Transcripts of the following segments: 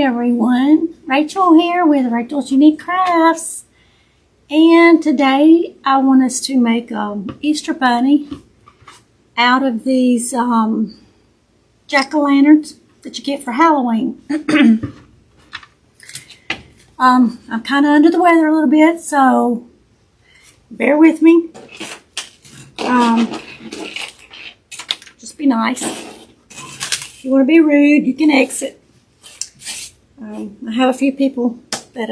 everyone, Rachel here with Rachel's Unique Crafts, and today I want us to make an Easter bunny out of these jack-o'-lanterns that you get for Halloween. I'm kind of under the weather a little bit, so bear with me. Just be nice. If you want to be rude, you can exit. I have a few people that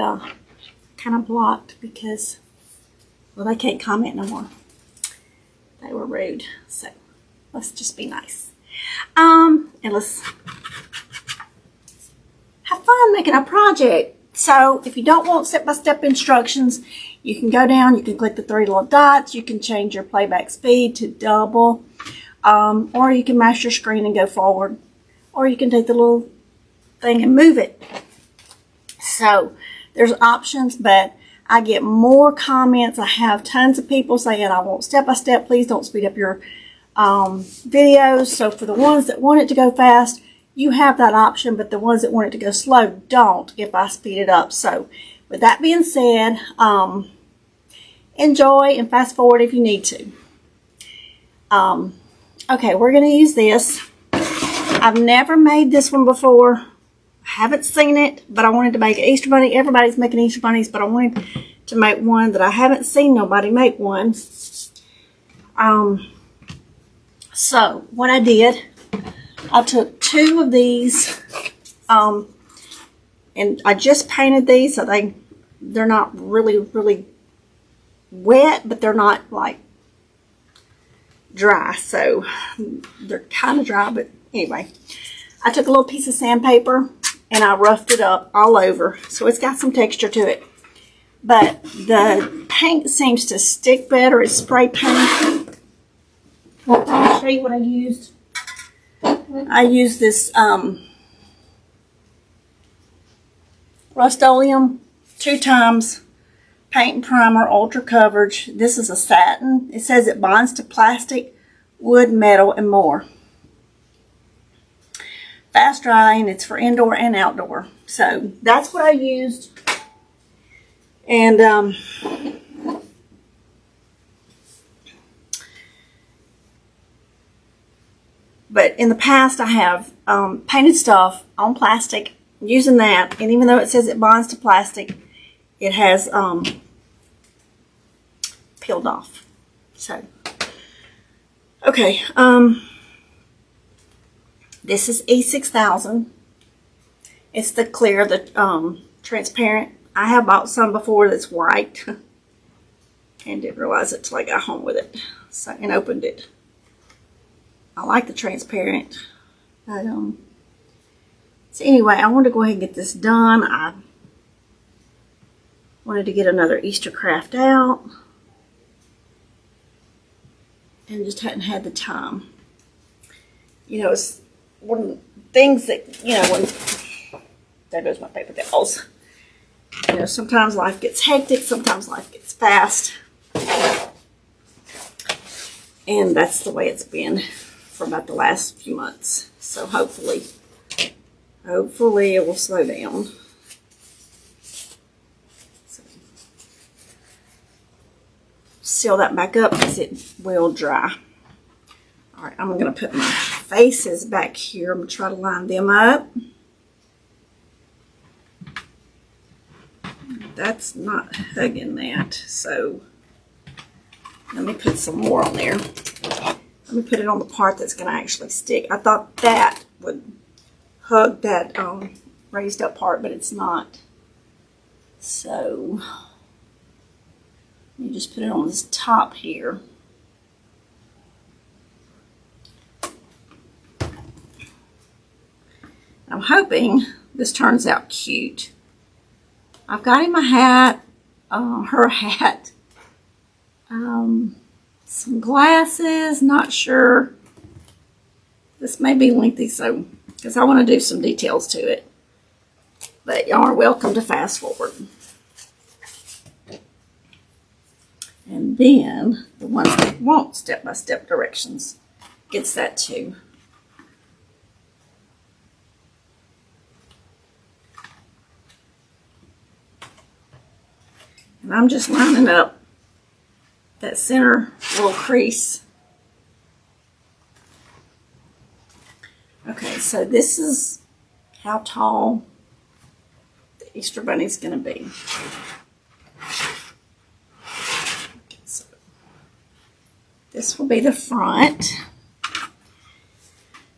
kind of blocked because, well, they can't comment no more. They were rude, so let's just be nice. And let's have fun making a project. So if you don't want step-by-step instructions, you can go down, you can click the three little dots, you can change your playback speed to double, or you can mash your screen and go forward, or you can take the little thing and move it. So there's options, but I get more comments. I have tons of people saying, I want step-by-step, please don't speed up your videos. So for the ones that want it to go fast, you have that option, but the ones that want it to go slow don't if I speed it up. So with that being said, enjoy and fast forward if you need to. Okay, we're going to use this. I've never made this one before. I haven't seen it, but I wanted to make an Easter bunny. Everybody's making Easter bunnies, but I wanted to make one that I haven't seen nobody make one. So what I did, I took two of these, and I just painted these so they're not really wet, but they're not like dry. So they're kind of dry, but anyway, I took a little piece of sandpaper and I roughed it up all over, so it's got some texture to it. But the paint seems to stick better. It's spray paint. I'll show you what I used. I used this Rust-Oleum 2 times paint and primer, ultra coverage. This is a satin. It says it bonds to plastic, wood, metal, and more. Fast drying. It's for indoor and outdoor. So that's what I used. And but in the past I have painted stuff on plastic using that, and even though it says it bonds to plastic, it has peeled off. So okay, this is E6000. It's the clear, the transparent. I have bought some before that's white and didn't realize it till I got home with it, so, and opened it. I like the transparent, but so anyway, I wanted to go ahead and get this done. I wanted to get another Easter craft out and just hadn't had the time. You know, it's one of the things that, you know, when, there goes my paper towels. You know, sometimes life gets hectic, sometimes life gets fast. And that's the way it's been for about the last few months. So hopefully it will slow down. So, seal that back up because it will dry. All right, I'm going to put my faces back here. I'm going to try to line them up. That's not hugging that, so let me put some more on there. Let me put it on the part that's going to actually stick. I thought that would hug that raised up part, but it's not. So you just put it on this top here. I'm hoping this turns out cute. I've got him a hat, her hat, some glasses, not sure. This may be lengthy, so, because I want to do some details to it. But y'all are welcome to fast forward. And then the ones that want step-by-step directions gets that too. And I'm just lining up that center little crease. Okay, so this is how tall the Easter Bunny's going to be. Okay, so this will be the front.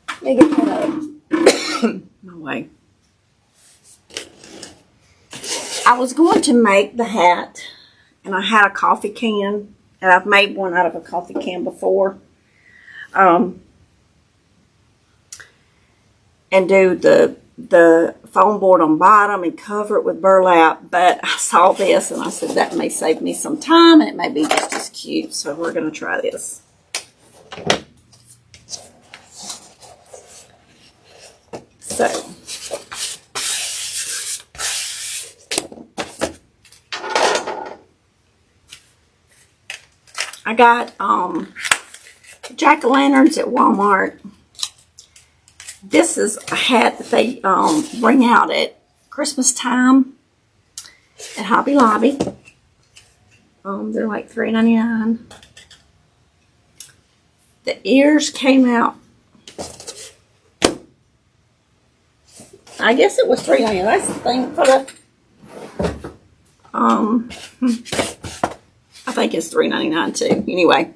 Let me get that up my way. I was going to make the hat, and I had a coffee can, and I've made one out of a coffee can before. And do the foam board on bottom and cover it with burlap, but I saw this and I said that may save me some time and it may be just as cute, so we're going to try this. So I got jack-o'-lanterns at Walmart. This is a hat that they bring out at Christmas time at Hobby Lobby. They're like $3.99. The ears came out, I guess it was $3.99. That's the thing for the, I think it's $3.99 too. Anyway,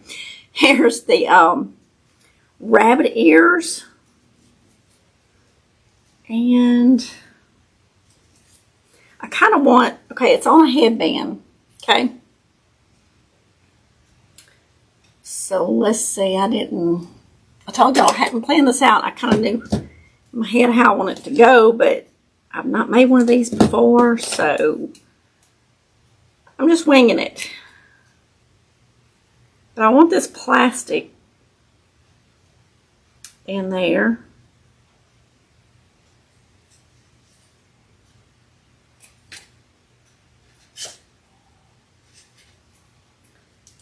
here's the rabbit ears. And I kind of want, okay, it's on a headband, okay? So let's see, I told y'all I hadn't planned this out. I kind of knew in my head how I want it to go, but I've not made one of these before, so I'm just winging it. But I want this plastic in there.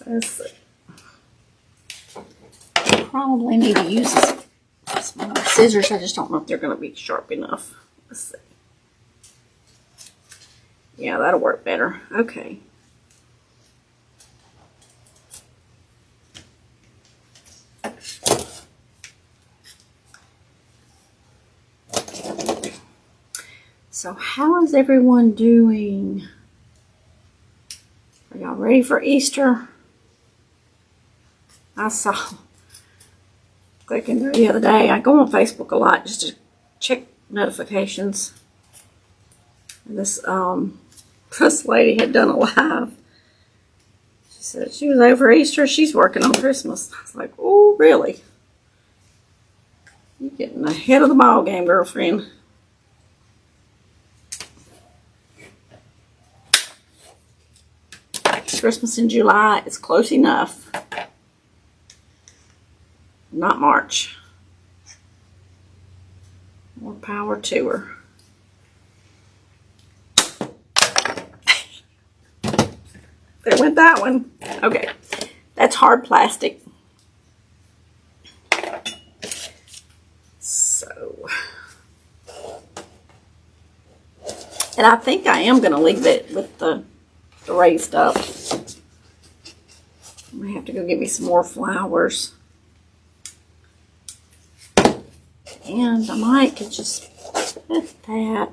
Let's see. Probably need to use some more scissors. I just don't know if they're going to be sharp enough. Let's see. Yeah, that'll work better. Okay. So how is everyone doing? Are y'all ready for Easter? I saw clicking there the other day. I go on Facebook a lot just to check notifications. And this lady had done a live. She said she was over Easter. She's working on Christmas. I was like, oh, really? You're getting ahead of the ball game, girlfriend. Christmas in July is close enough. Not March. More power to her. There went that one. Okay. That's hard plastic. So. And I think I am going to leave it with the raised up. I'm going to have to go get me some more flowers. And I might could just put that.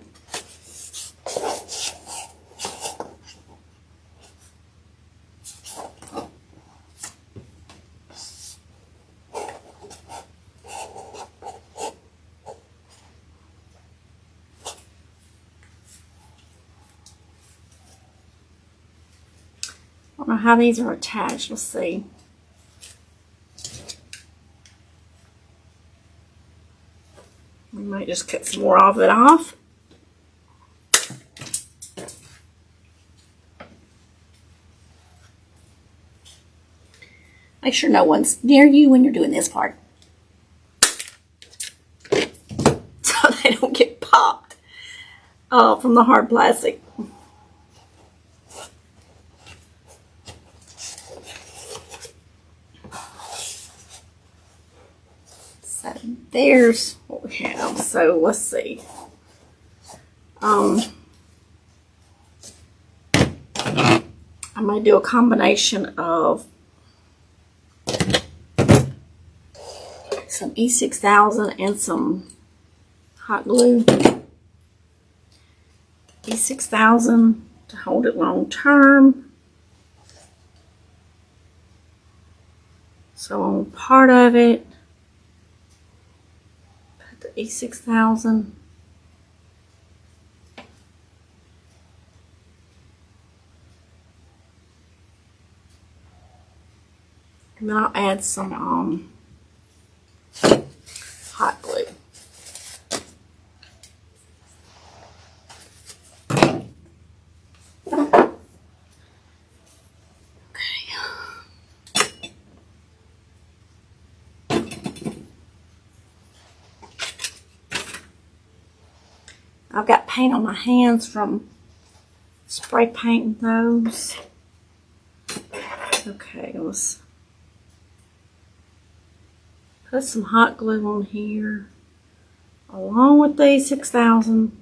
I don't know how these are attached. Let's see. We might just cut some more of it off. Make sure no one's near you when you're doing this part, so they don't get popped from the hard plastic. So there's what we have. So let's see. I'm going to do a combination of some E6000 and some hot glue. E6000 to hold it long term. So on part of it, put the E6000. And then I'll add some hot glue. I've got paint on my hands from spray painting those. Okay, let's put some hot glue on here along with the 6000.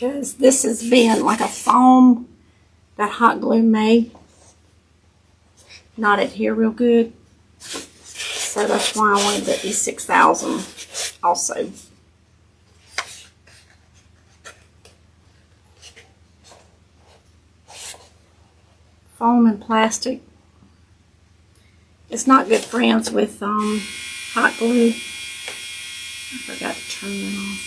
Because this is being like a foam, that hot glue may not adhere real good. So that's why I wanted the E6000 also. Foam and plastic. It's not good friends with hot glue. I forgot to turn that off.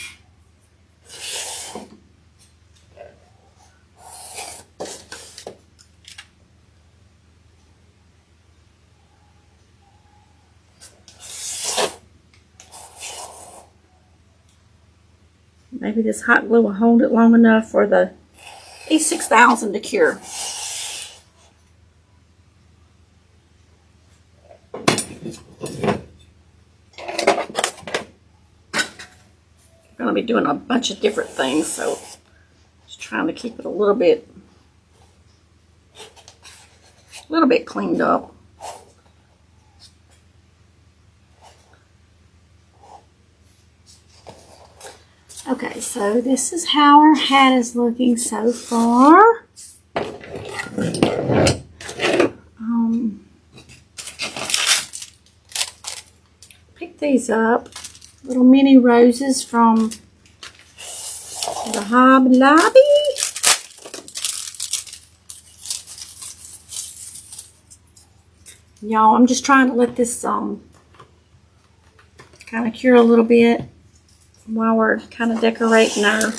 Maybe this hot glue will hold it long enough for the E6000 to cure. I'm going to be doing a bunch of different things, so just trying to keep it a little bit cleaned up. Okay, so this is how our hat is looking so far. Pick these up, little mini roses from the Hobby Lobby. Y'all, I'm just trying to let this kind of cure a little bit while we're kind of decorating our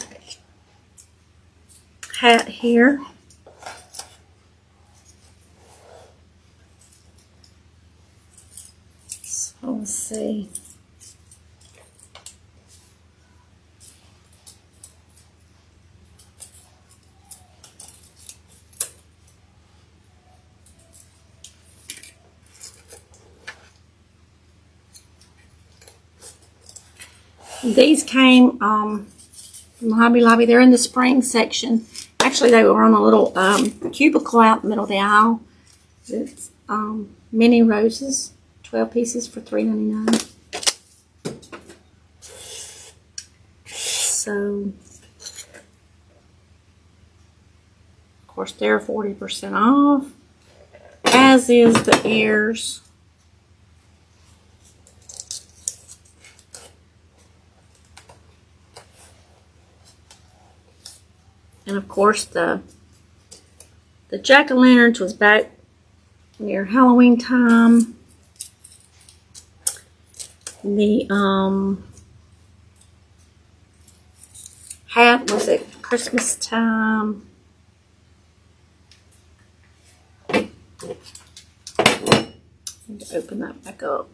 hat here. So let's see. These came from the Hobby Lobby. They're in the spring section. Actually, they were on a little cubicle out in the middle of the aisle. It's mini roses, 12 pieces for $3.99. So, of course, they're 40% off, as is the ears. And of course, the jack-o'-lanterns was back near Halloween time. The hat was at Christmas time. I need to open that back up.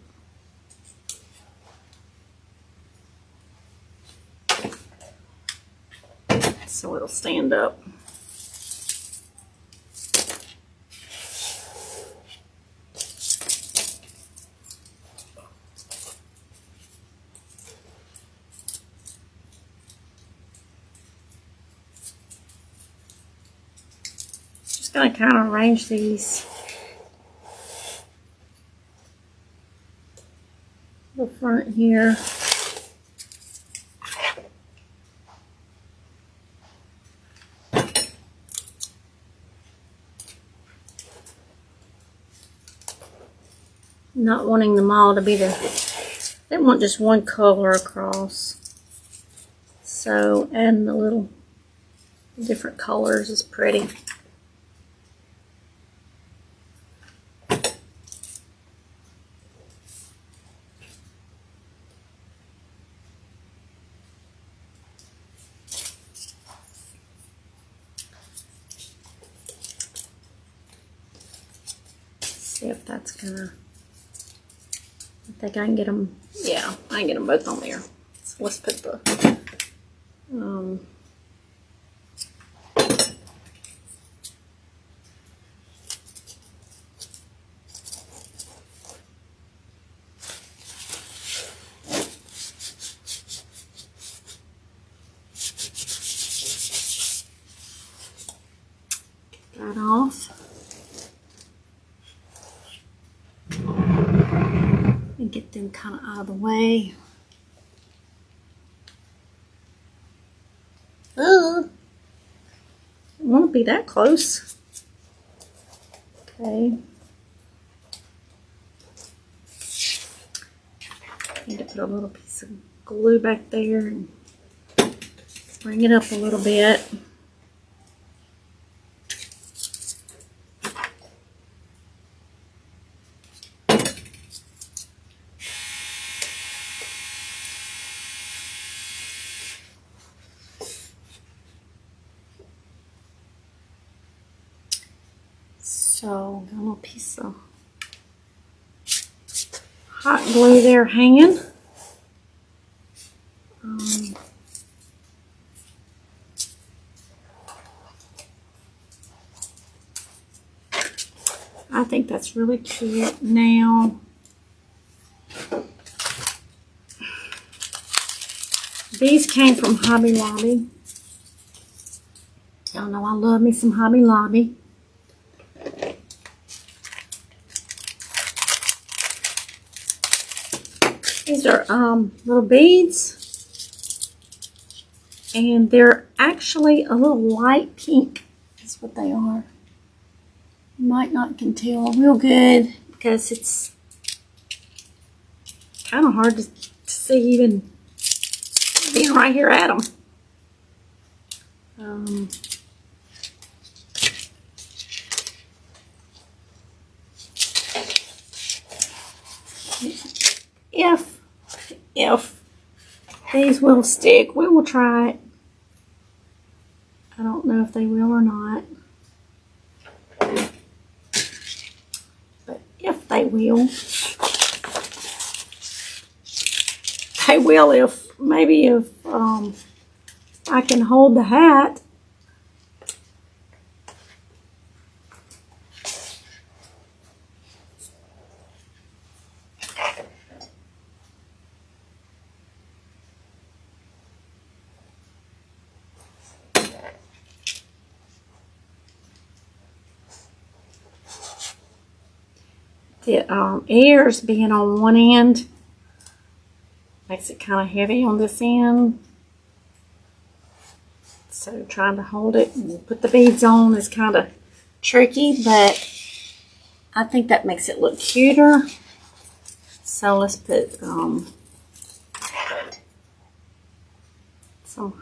So it'll stand up. going to kind of arrange these the front here. Not wanting them all to be they want just one color across. So adding the little different colors is pretty. See if that's gonna, I think I can get them, yeah, I can get them both on there. So let's put the, that off. And get them kind of out of the way. It won't be that close. Okay. Need to put a little piece of glue back there and bring it up a little bit. So, got a little piece of hot glue there hanging. I think that's really cute. Now, these came from Hobby Lobby. Y'all know I love me some Hobby Lobby. These are little beads, and they're actually a little light pink. That's what they are. You might not can tell real good because it's kind of hard to see even being right here at them. If these will stick, we will try it. I don't know if they will or not, but if they will, they will. If maybe if I can hold the hat. The ears being on one end makes it kind of heavy on this end. So trying to hold it and put the beads on is kind of tricky, but I think that makes it look cuter. So let's put some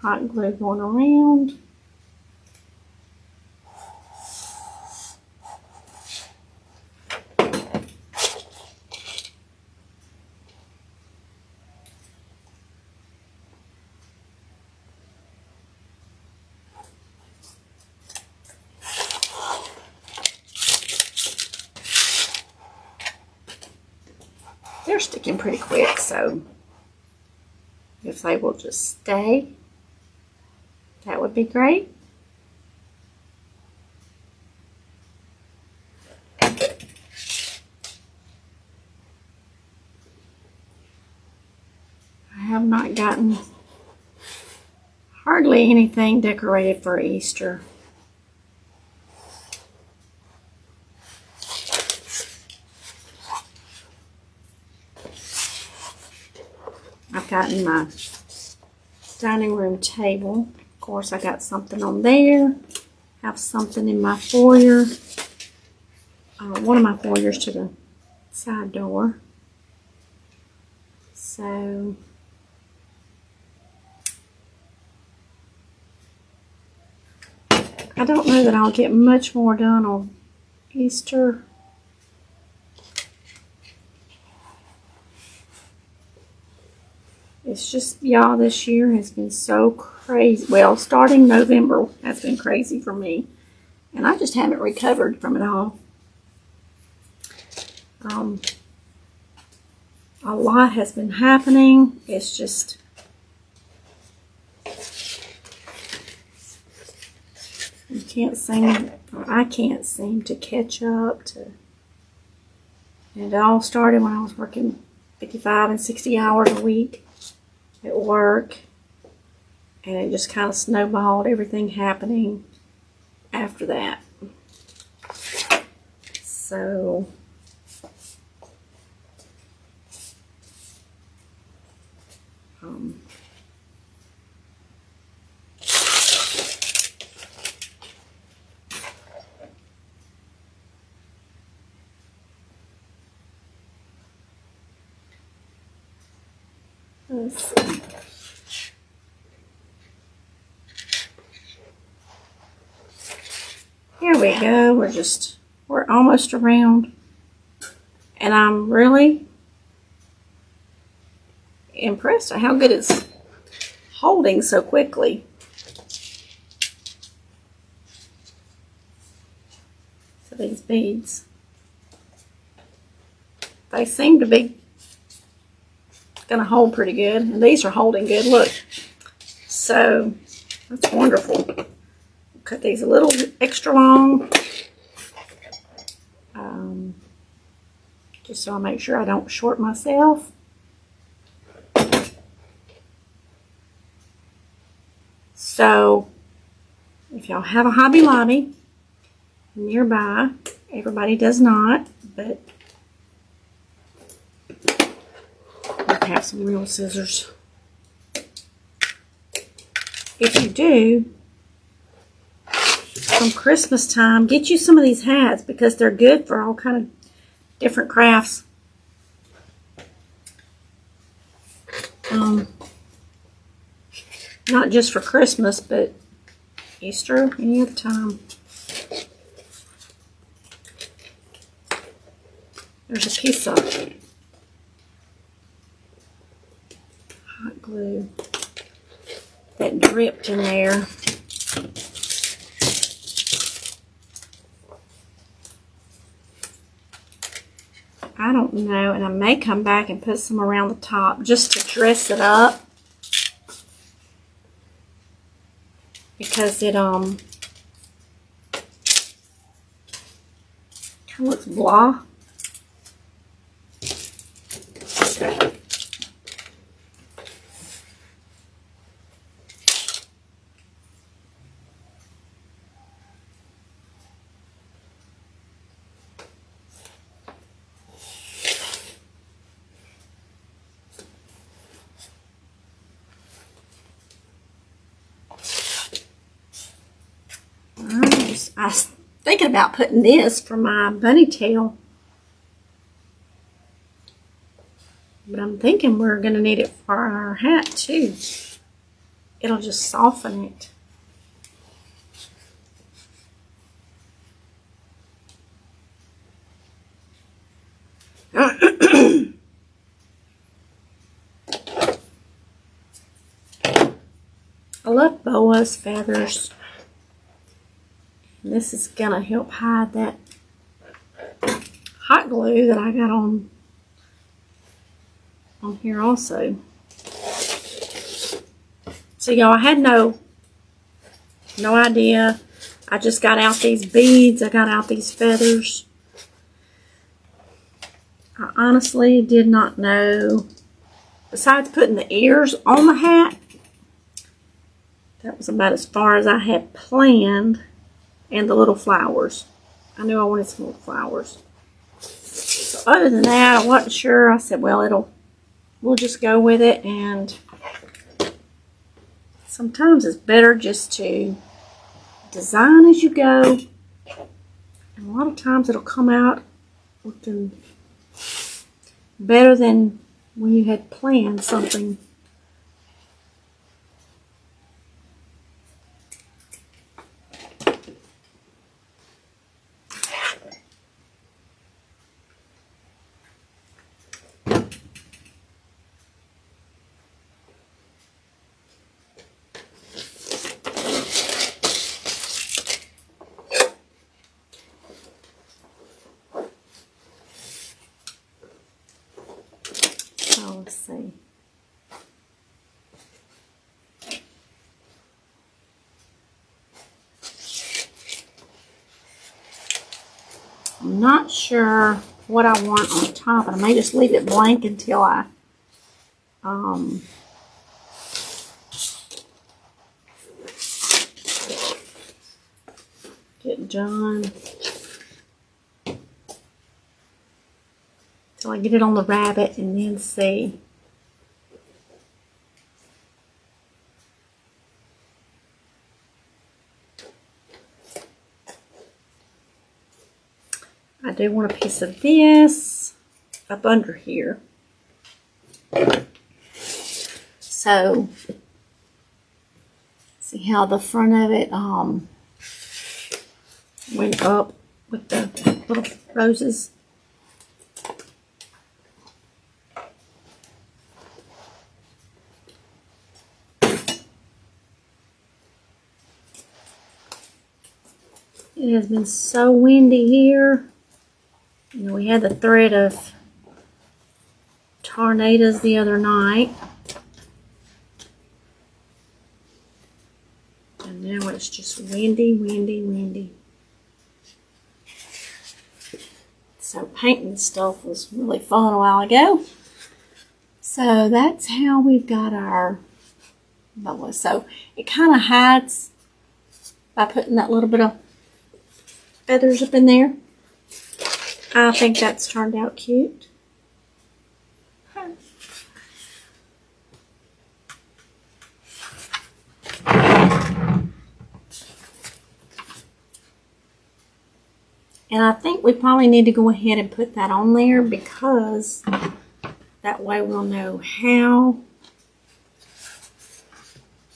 hot glue going around. They're sticking pretty quick, so if they will just stay, that would be great. I have not gotten hardly anything decorated for Easter. I've gotten my dining room table. Of course, I got something on there. Have something in my foyer. One of my foyers to the side door. So I don't know that I'll get much more done on Easter. It's just, y'all, this year has been so crazy. Well, starting November has been crazy for me. And I just haven't recovered from it all. A lot has been happening. It's just, you can't seem, or I can't seem to catch up to. And it all started when I was working 55 and 60 hours a week at work. And it just kind of snowballed, everything happening after that. So let's see. Here we go. We're almost around. And I'm really impressed at how good it's holding so quickly. So these beads, they seem to be going to hold pretty good. And these are holding good. Look. So that's wonderful. Cut these a little extra long. Just so I make sure I don't short myself. So if y'all have a Hobby Lobby nearby, everybody does not, but I have some real scissors. If you do, from Christmas time, get you some of these hats because they're good for all kind of different crafts. Not just for Christmas, but Easter, any other time. There's a piece of hot glue that dripped in there. I don't know, and I may come back and put some around the top just to dress it up. Because it kind of looks blah. I was thinking about putting this for my bunny tail. But I'm thinking we're going to need it for our hat too. It'll just soften it. I love boas, feathers. And this is going to help hide that hot glue that I got on here also. So y'all, I had no idea. I just got out these beads. I got out these feathers. I honestly did not know. Besides putting the ears on the hat, that was about as far as I had planned. And the little flowers. I knew I wanted some little flowers. So other than that, I wasn't sure. I said, well, we'll just go with it. And sometimes it's better just to design as you go. And a lot of times it'll come out looking better than when you had planned something. Let's see. I'm not sure what I want on top, and I may just leave it blank until I get done. Till I get it on the rabbit and then see. I do want a piece of this up under here. So, see how the front of it went up with the little roses. It has been so windy here. You know, we had the threat of tornadoes the other night. And now it's just windy, windy, windy. So painting stuff was really fun a while ago. So that's how we've got our boa. So it kind of hides by putting that little bit of feathers up in there. I think that's turned out cute. And I think we probably need to go ahead and put that on there, because that way we'll know how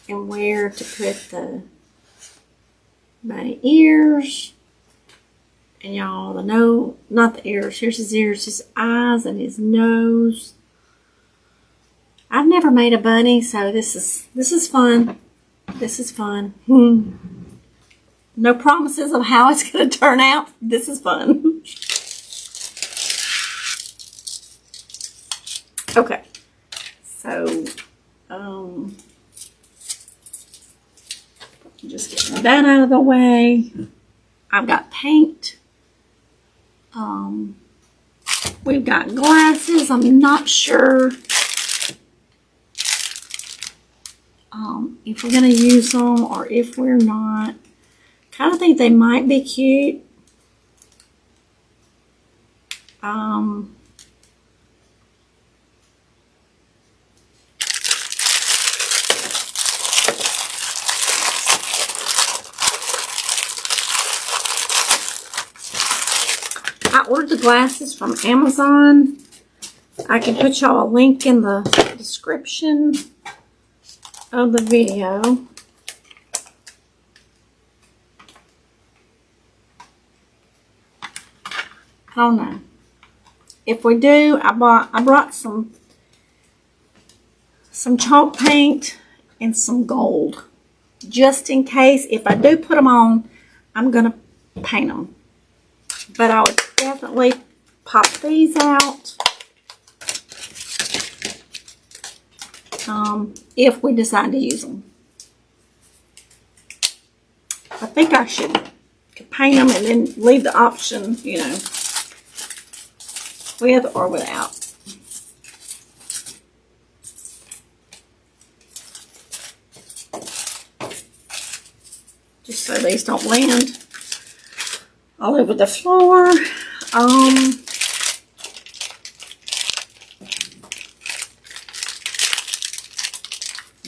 and where to put the bunny ears. And y'all, the nose, not the ears, here's his ears, his eyes and his nose. I've never made a bunny, so this is fun. This is fun. No promises of how it's going to turn out. This is fun. Okay. So, just get that out of the way. I've got paint. We've got glasses. I'm not sure if we're going to use them or if we're not. Kind of think they might be cute. I ordered the glasses from Amazon. I can put y'all a link in the description of the video. I don't know. If we do, I brought some chalk paint and some gold, just in case if I do put them on, I'm gonna paint them. But I would definitely pop these out if we decide to use them. I think I should paint them and then leave the option, you know, with or without. Just so these don't land all over the floor.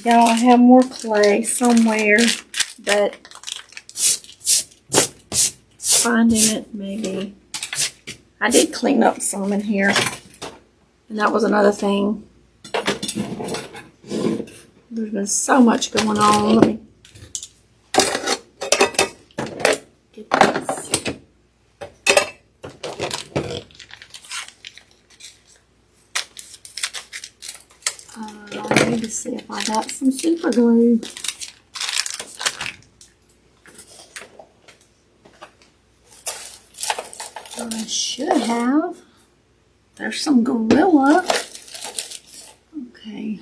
Y'all, I have more clay somewhere, but finding it maybe. I did clean up some in here, and that was another thing. There's been so much going on. Let me get this. I need to see if I got some super glue. I should have. There's some Gorilla. Okay.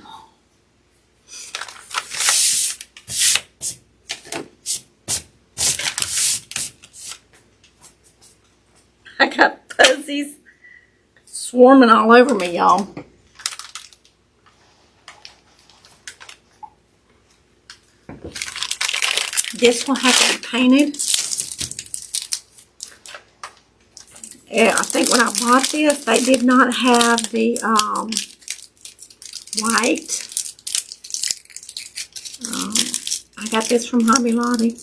I got fuzzies swarming all over me, y'all. This will have to be painted. Yeah, I think when I bought this, they did not have the white. I got this from Hobby Lobby.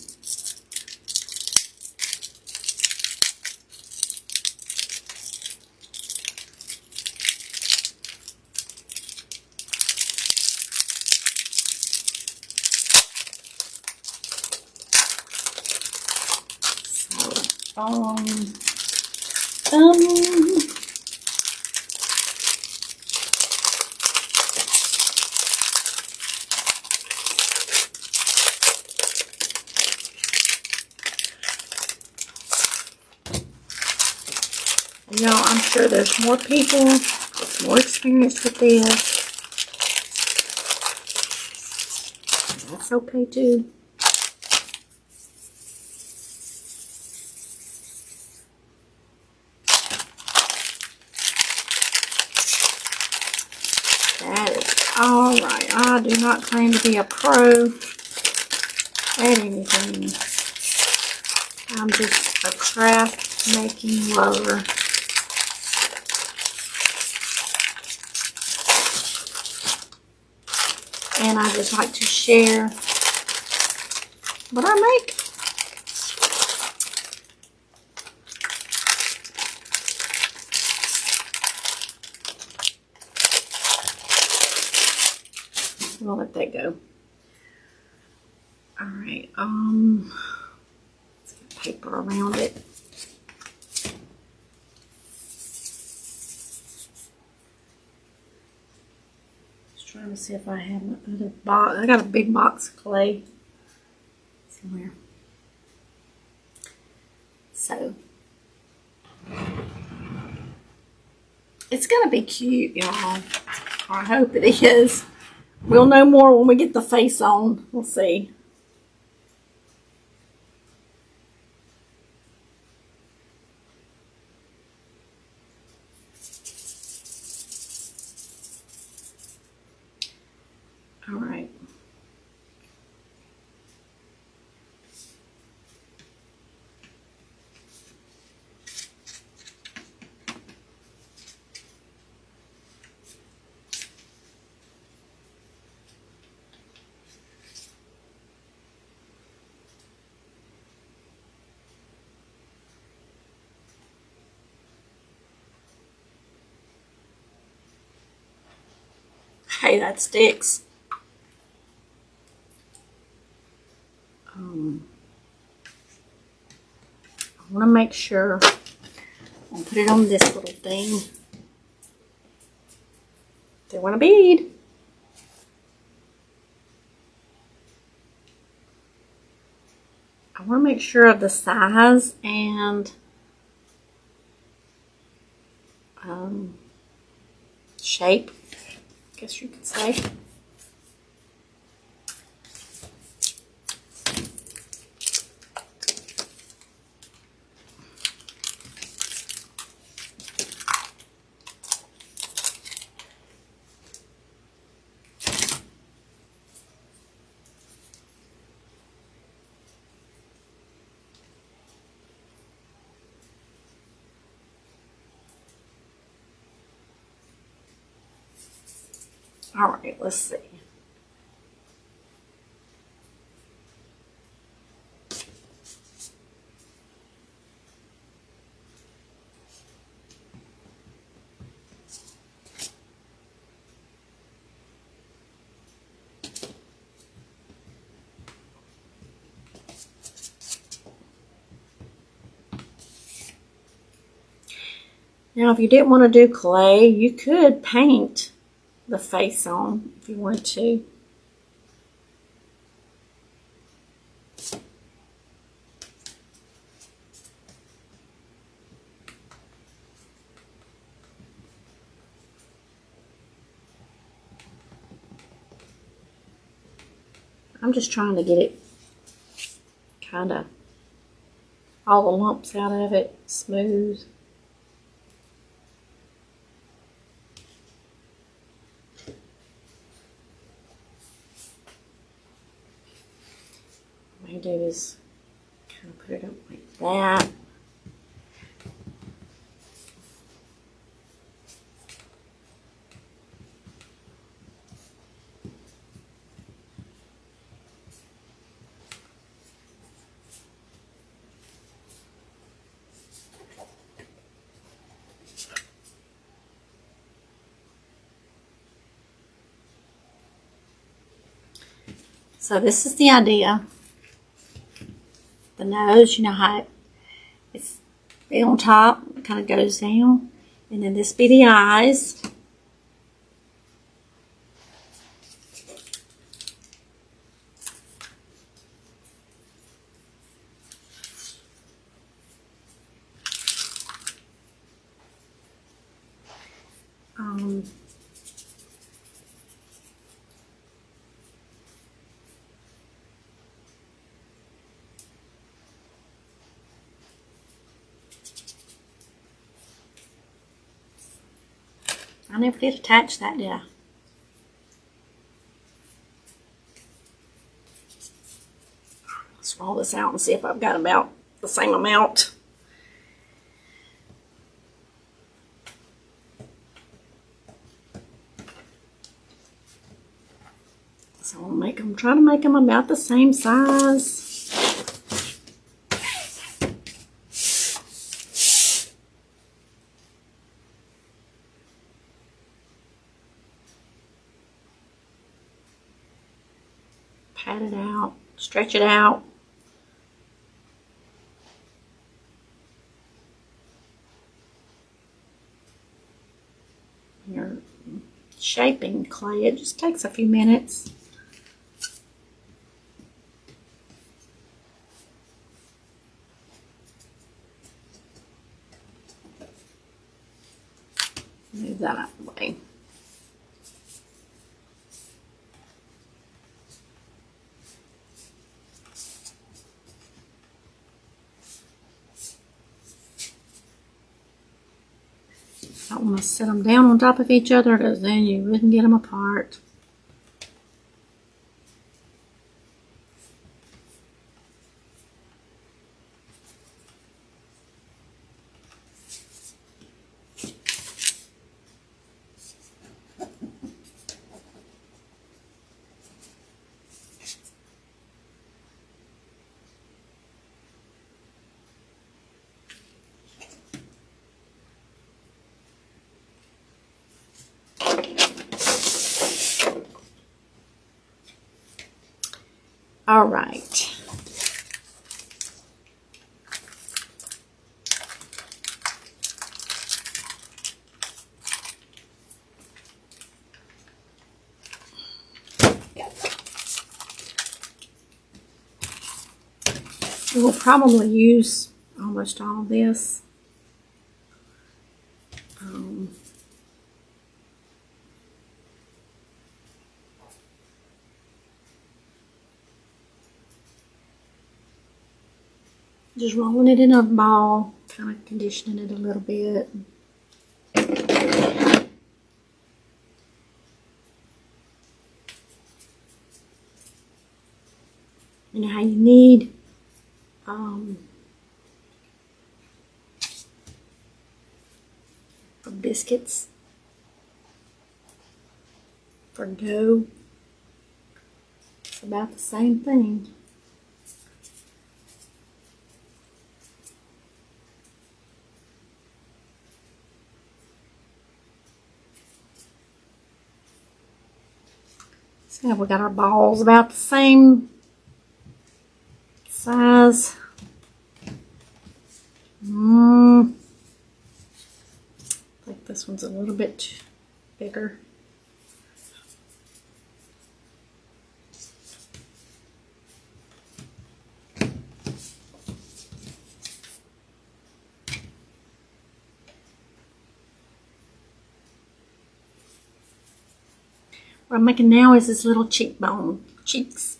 Y'all, I'm sure there's more people with more experience with this. That's okay too. That is all right. I do not claim to be a pro at anything. I'm just a craft making lover. And I just like to share what I make. We'll let that go. All right, let's get paper around it. Just trying to see if I have my other box. I got a big box of clay somewhere. So it's gonna be cute, y'all. I hope it is. We'll know more when we get the face on. We'll see. All right. Hey, that sticks. I want to make sure I'll put it on this little thing. They want a bead. I want to make sure of the size and shape, I guess you could say. All right, let's see. Now, if you didn't want to do clay, you could paint the face on if you wanted to. I'm just trying to get it kind of all the lumps out of it, smooth. What I do is kind of put it up like that. So this is the idea. The nose, you know how it's big on top, it kind of goes down. And then this be the eyes. I never did attach that, did I? Let's roll this out and see if I've got about the same amount. So I'll try to make them about the same size. Pat it out, stretch it out. When you're shaping clay, it just takes a few minutes. Move that out of the way. I don't want to set them down on top of each other because then you wouldn't get them apart. All right. We'll probably use almost all of this. Just rolling it in a ball, kind of conditioning it a little bit. You know how you need for biscuits, for dough. It's about the same thing. So we got our balls about the same size. one's a little bit bigger. What I'm making now is his little cheeks.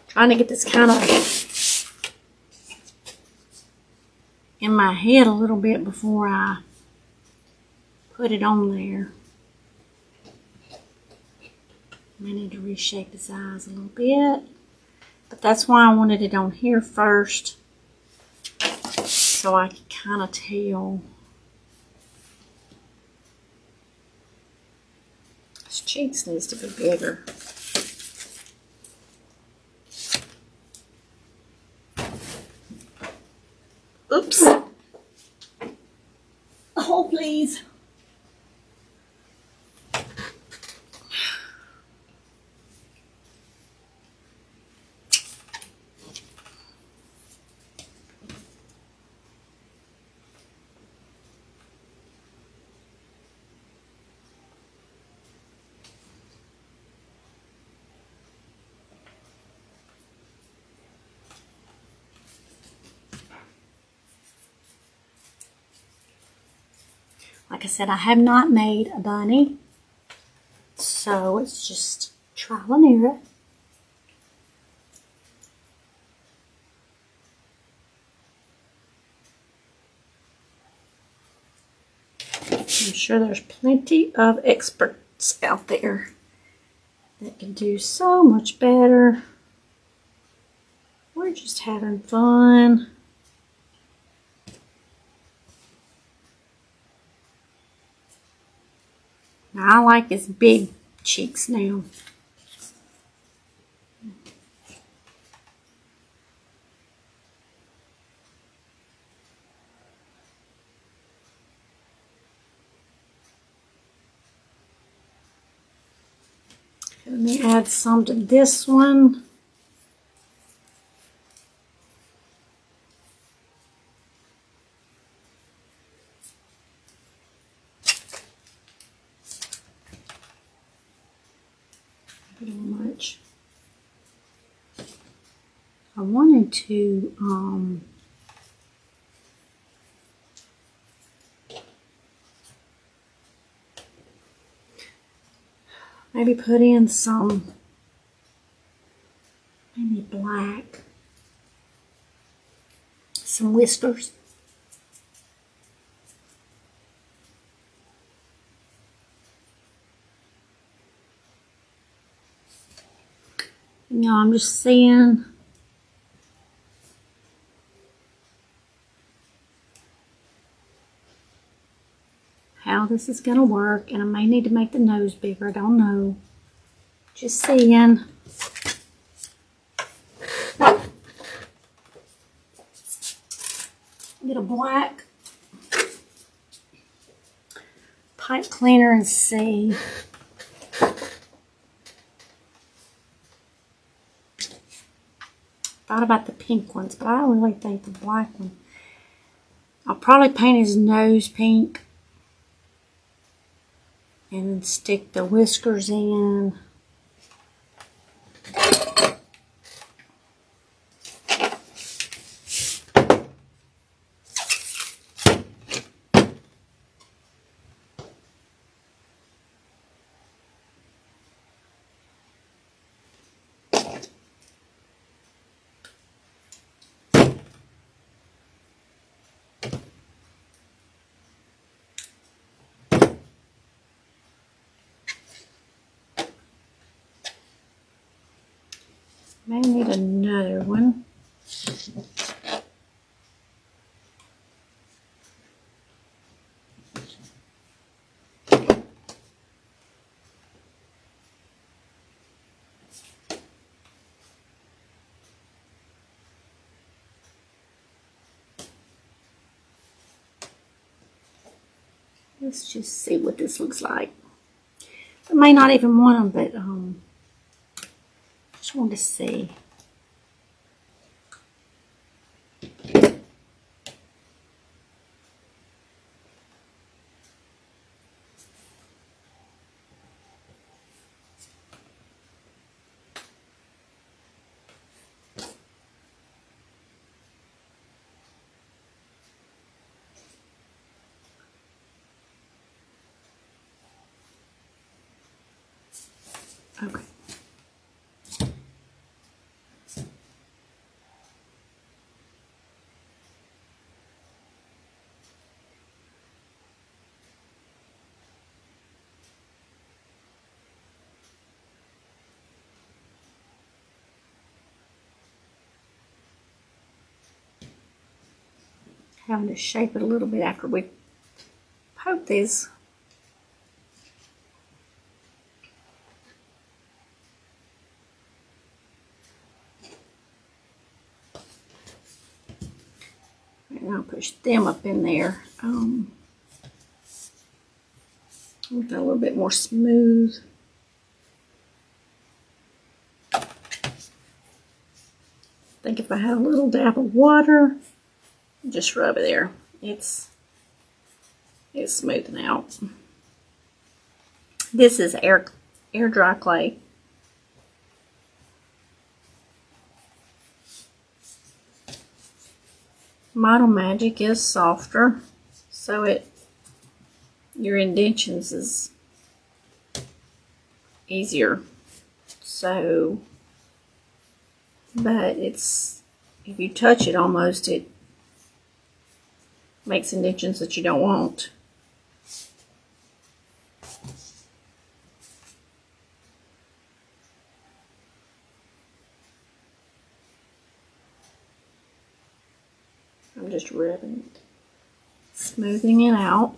Trying to get this kind of in my head a little bit before I put it on there. I need to reshape his eyes a little bit, but that's why I wanted it on here first, so I could kind of tell. His cheeks needs to be bigger. Oops. Oh, please. Like I said, I have not made a bunny, so it's just trial and error. I'm sure there's plenty of experts out there that can do so much better. We're just having fun. Now, I like his big cheeks now. Let me add some to this one. A little much. I wanted to maybe put in some, maybe black, some whiskers. You know, I'm just seeing how this is going to work, and I may need to make the nose bigger. I don't know. Just seeing. Get a black pipe cleaner and see. Thought about the pink ones, but I really think the black one. I'll probably paint his nose pink and then stick the whiskers in. May need another one. Let's just see what this looks like. I may not even want them, but just wanted to see. Okay. Having to shape it a little bit after we poke these. And I'll push them up in there. Make that a little bit more smooth. I think if I had a little dab of water, just rub it there. It's smoothing out. This is air dry clay. Model Magic is softer, so your indentions is easier. So, but if you touch it almost, it makes indentions that you don't want. I'm just rubbing it, smoothing it out.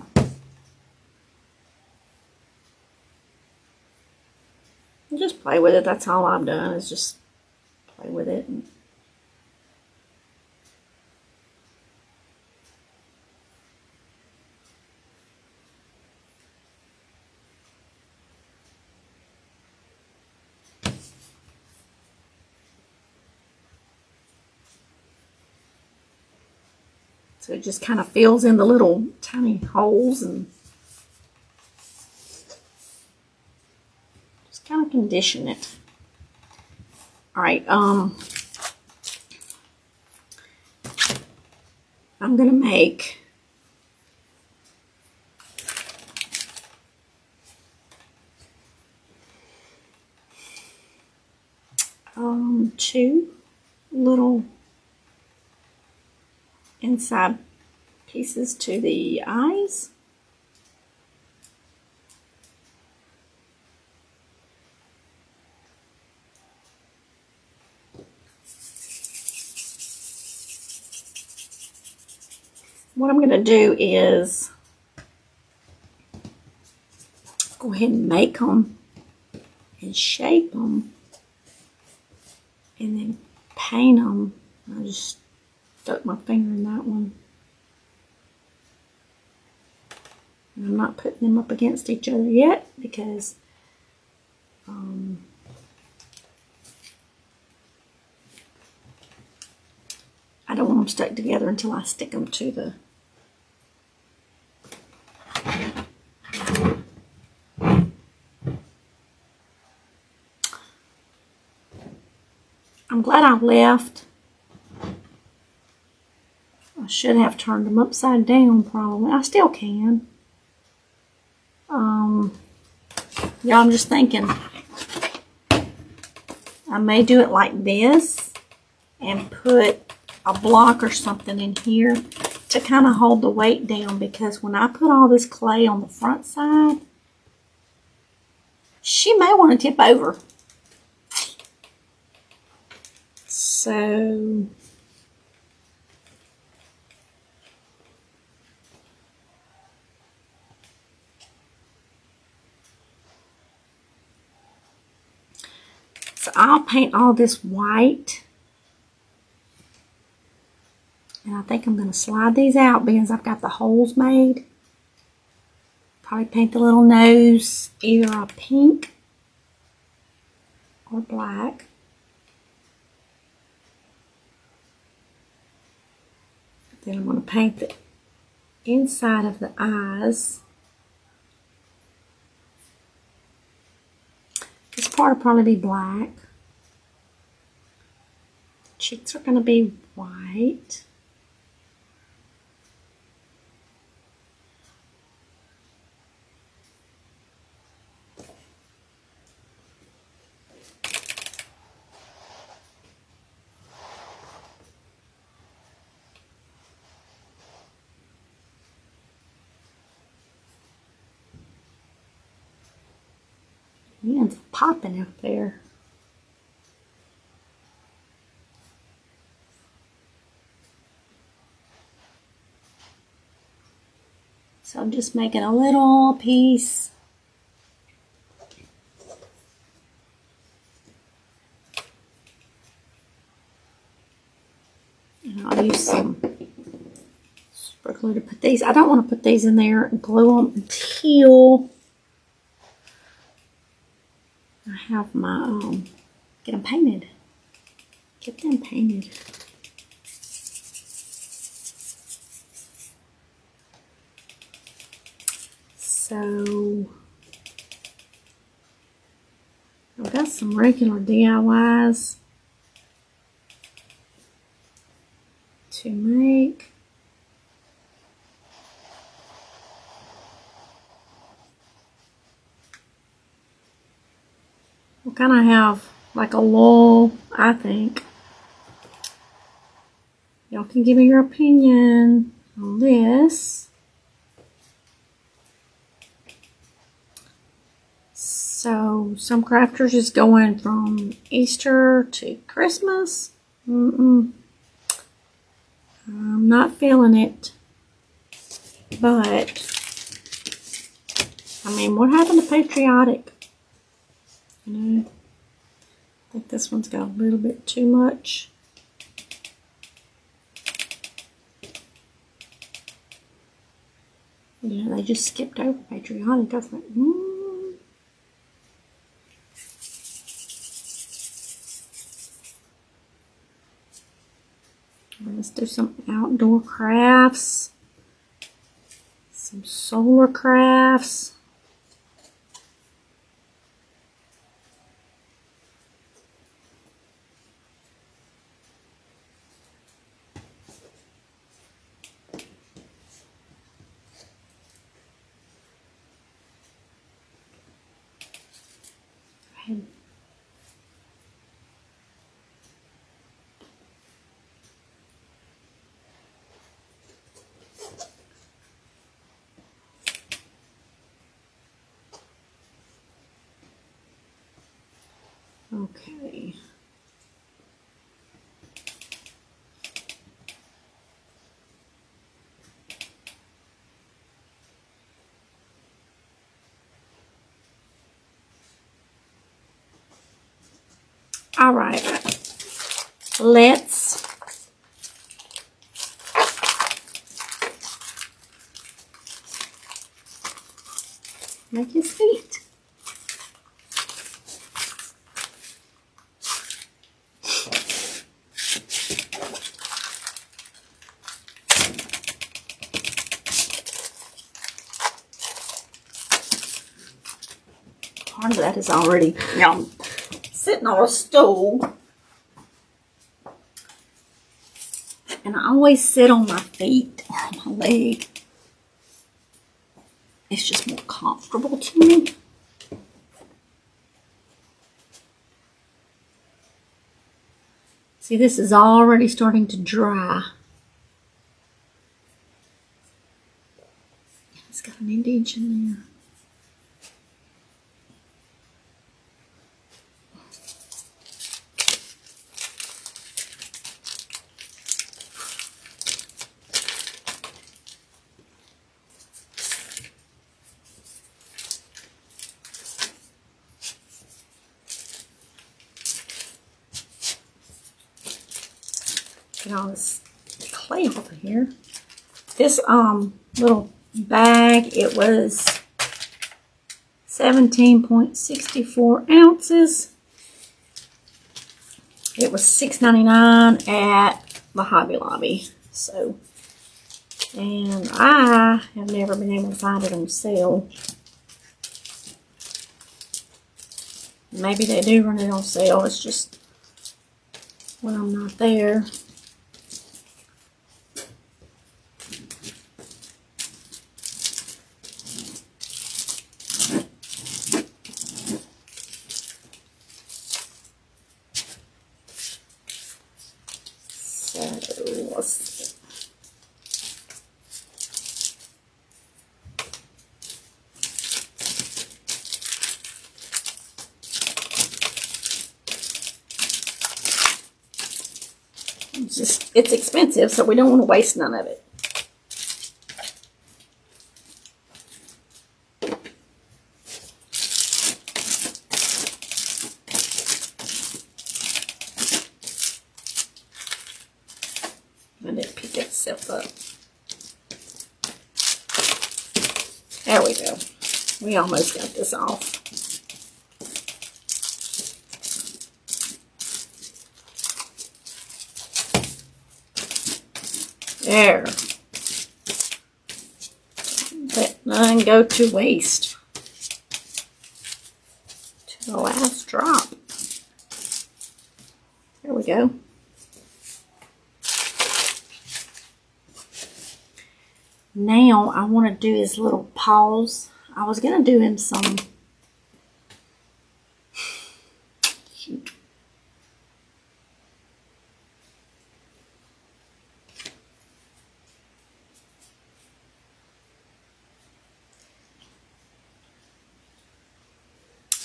And just play with it. That's all I've done, is just play with it. So it just kind of fills in the little tiny holes and just kind of condition it. All right, I'm gonna make two little inside pieces to the eyes. What I'm going to do is go ahead and make them and shape them and then paint them. I just stuck my finger in that one. And I'm not putting them up against each other yet because I don't want them stuck together until I stick them to the I'm glad I left. I should have turned them upside down probably. I still can. Yeah, I'm just thinking I may do it like this and put a block or something in here to kind of hold the weight down, because when I put all this clay on the front side, she may want to tip over. So I'll paint all this white. And I think I'm going to slide these out because I've got the holes made. probably paint the little nose either a pink or black. Then I'm going to paint the inside of the eyes. This part will probably be black. Cheeks are going to be white. Man, it's popping out there. So I'm just making a little piece. And I'll use some super glue to put these. I don't want to put these in there and glue them until I have my, get them painted. Get them painted. So, I've got some regular DIYs to make. We'll kind of have like a lull, I think. Y'all can give me your opinion on this. So, some crafters is going from Easter to Christmas. I'm not feeling it. But, I mean, what happened to patriotic? You know, I think this one's got a little bit too much. Yeah, they just skipped over patriotic. I was like, Let's do some outdoor crafts, some solar crafts. Go ahead. Okay. All right. Let's make his feet. Part of that is already, sitting on a stool. And I always sit on my feet or on my leg. It's just more comfortable to me. See, this is already starting to dry. It's got an indentation in there. Get all this clay over here. This little bag, it was 17.64 ounces. It was $6.99 at the Hobby Lobby. So, and I have never been able to find it on sale. Maybe they do run it on sale. It's just when I'm not there. It's expensive, so we don't want to waste none of it. And it picked itself up. There we go. We almost got this off. There. Let none go to waste. To the last drop. There we go. Now I want to do his little paws. I was going to do him some... Shoot.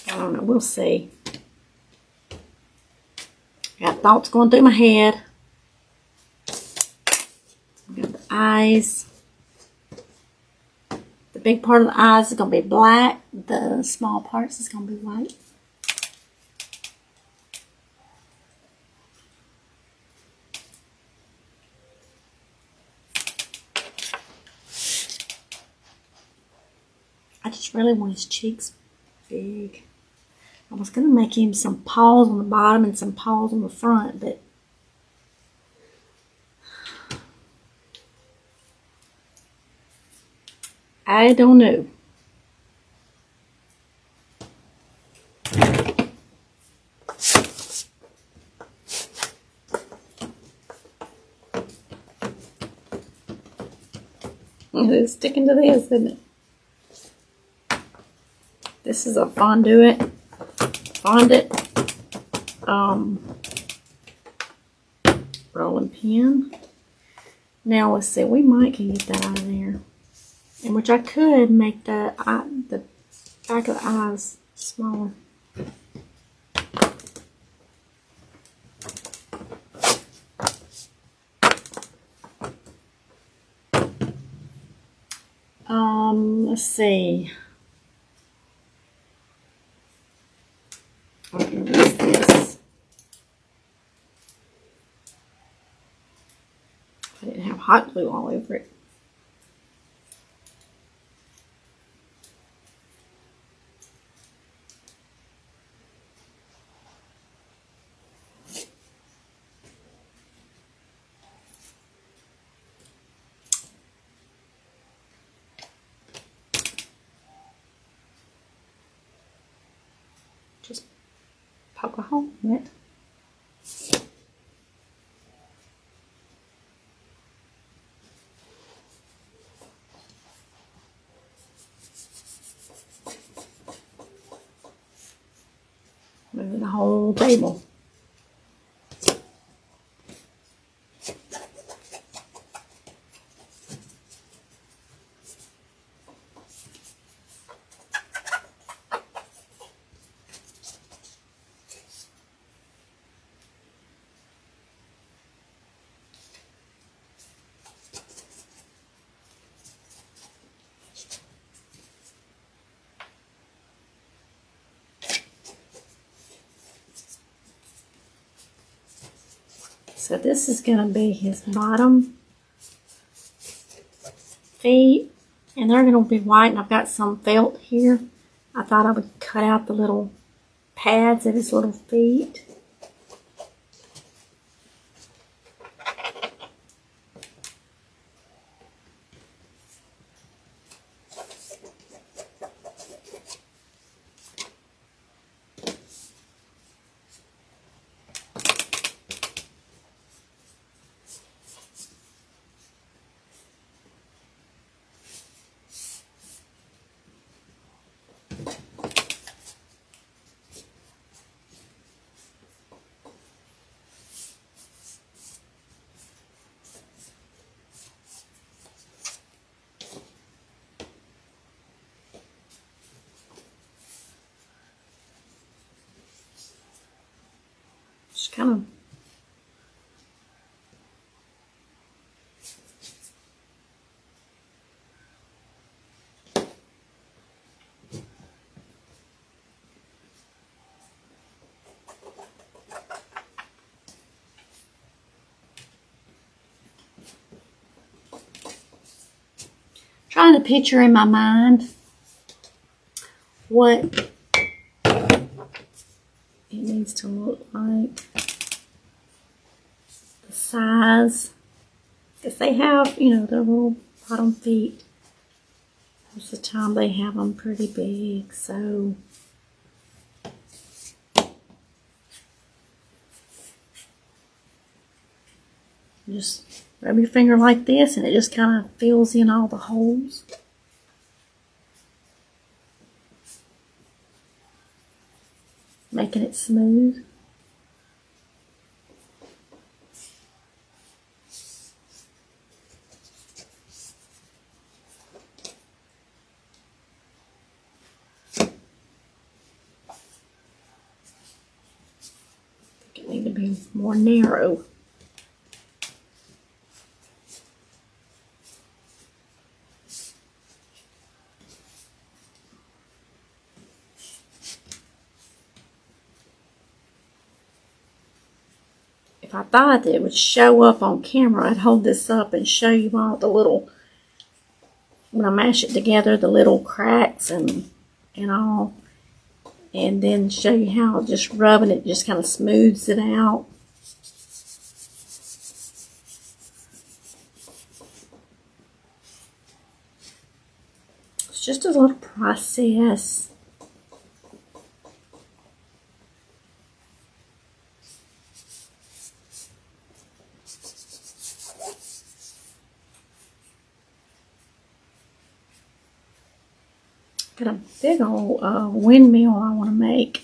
I don't know, we'll see. Got thoughts going through my head. Got the eyes. The big part of the eyes is going to be black. The small parts is going to be white. I just really want his cheeks big. I was going to make him some paws on the bottom and some paws on the front, but I don't know. It's sticking to this, isn't it? This is a fondant rolling pin. Now let's see, we might can get that out of there. In which I could make the back of the eyes smaller. Let's see. I can use this. I didn't have hot glue all over it. Just poke a hole in it. Moving the whole table. So this is going to be his bottom feet, and they're going to be white, and I've got some felt here I thought I would cut out the little pads of his little feet. Just kind of trying to picture in my mind what it needs to look like. The size. Because they have, you know, their little bottom feet. Most of the time they have them pretty big, so just rub your finger like this and it just kind of fills in all the holes. Making it smooth. It needs to be more narrow. If I thought that it would show up on camera, I'd hold this up and show you all the little, when I mash it together, the little cracks and all. And then show you how just rubbing it just kind of smooths it out. It's just a little process. Got a big old windmill I want to make.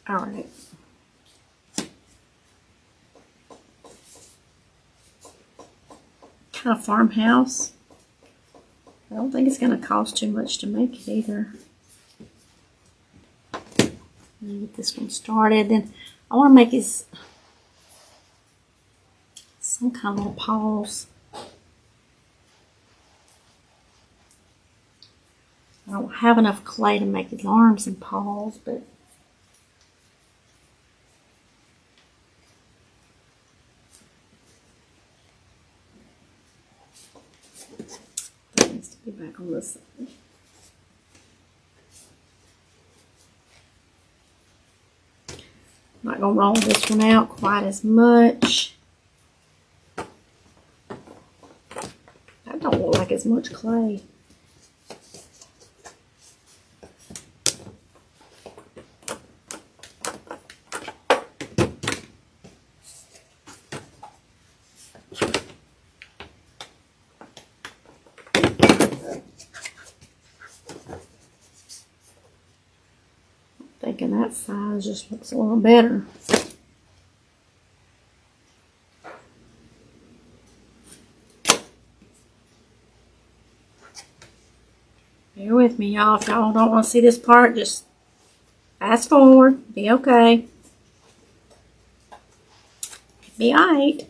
All right. Kind of farmhouse. I don't think it's going to cost too much to make it either. Let me get this one started. Then I want to make his some kind of little paws. I don't have enough clay to make his arms and paws, but that needs to be back on this side. I'm not going to roll this one out quite as much. That don't look like as much clay. Thinking that size just looks a little better. Bear with me, y'all. If y'all don't want to see this part, just fast forward. Be okay. Be alright.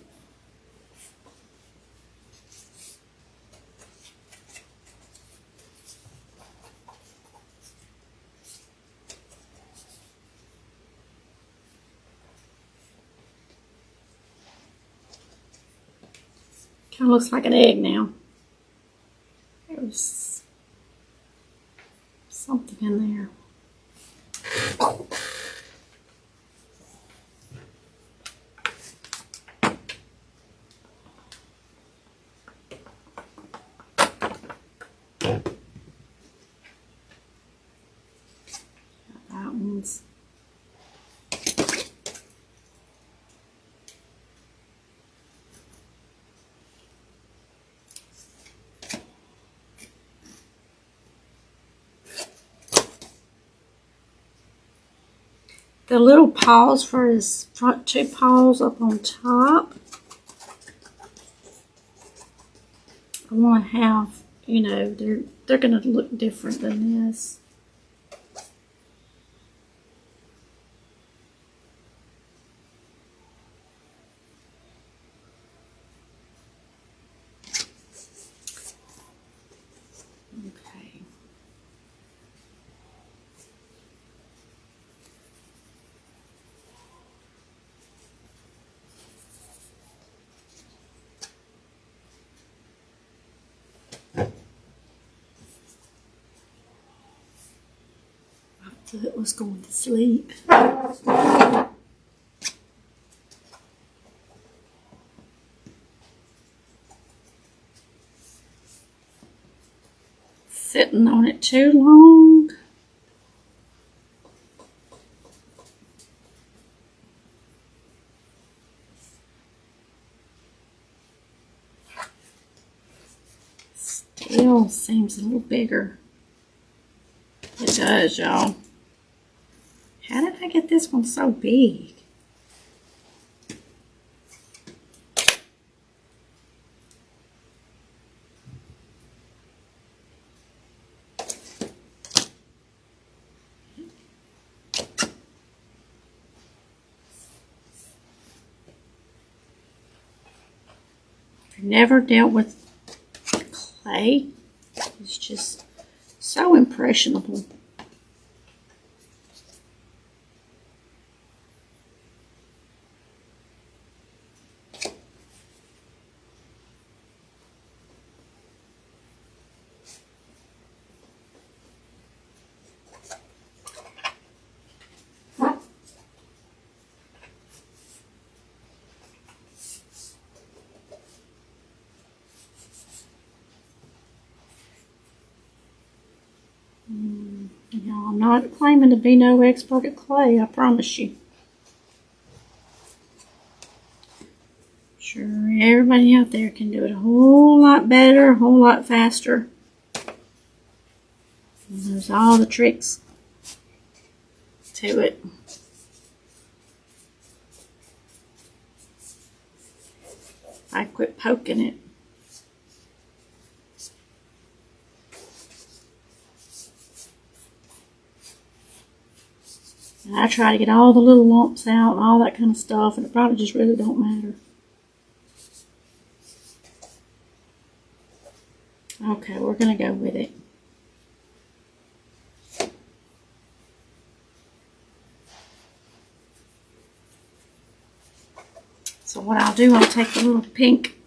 Kind of looks like an egg now. There's something in there. That one's the little paws for his front two paws up on top. I want to have, you know, they're going to look different than this. Okay. It was going to sleep. Sitting on it too long. Still seems a little bigger. It does, y'all. How did I get this one so big? I've never dealt with clay. It's just so impressionable. Y'all, I'm not claiming to be no expert at clay, I promise you. Sure, everybody out there can do it a whole lot better, a whole lot faster. And there's all the tricks to it. I quit poking it. And I try to get all the little lumps out and all that kind of stuff, and it probably just really don't matter. Okay, we're going to go with it. So what I'll do, I'll take the little pink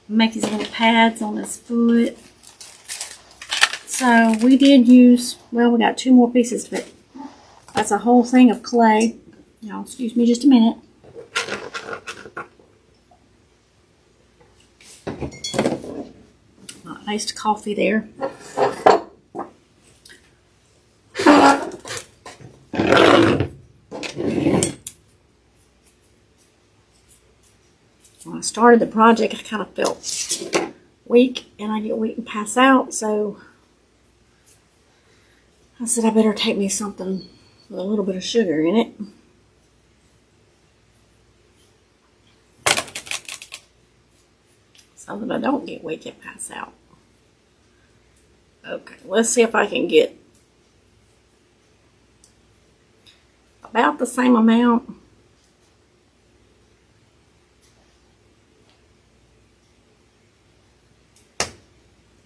and make these little pads on his foot. So we did use, well, we got 2 more pieces, but that's a whole thing of clay. Y'all, excuse me just a minute. Iced coffee there. When I started the project, I kind of felt weak, and I get weak and pass out, so I said I better take me something with a little bit of sugar in it. So that I don't get weak and pass out. Okay, let's see if I can get about the same amount.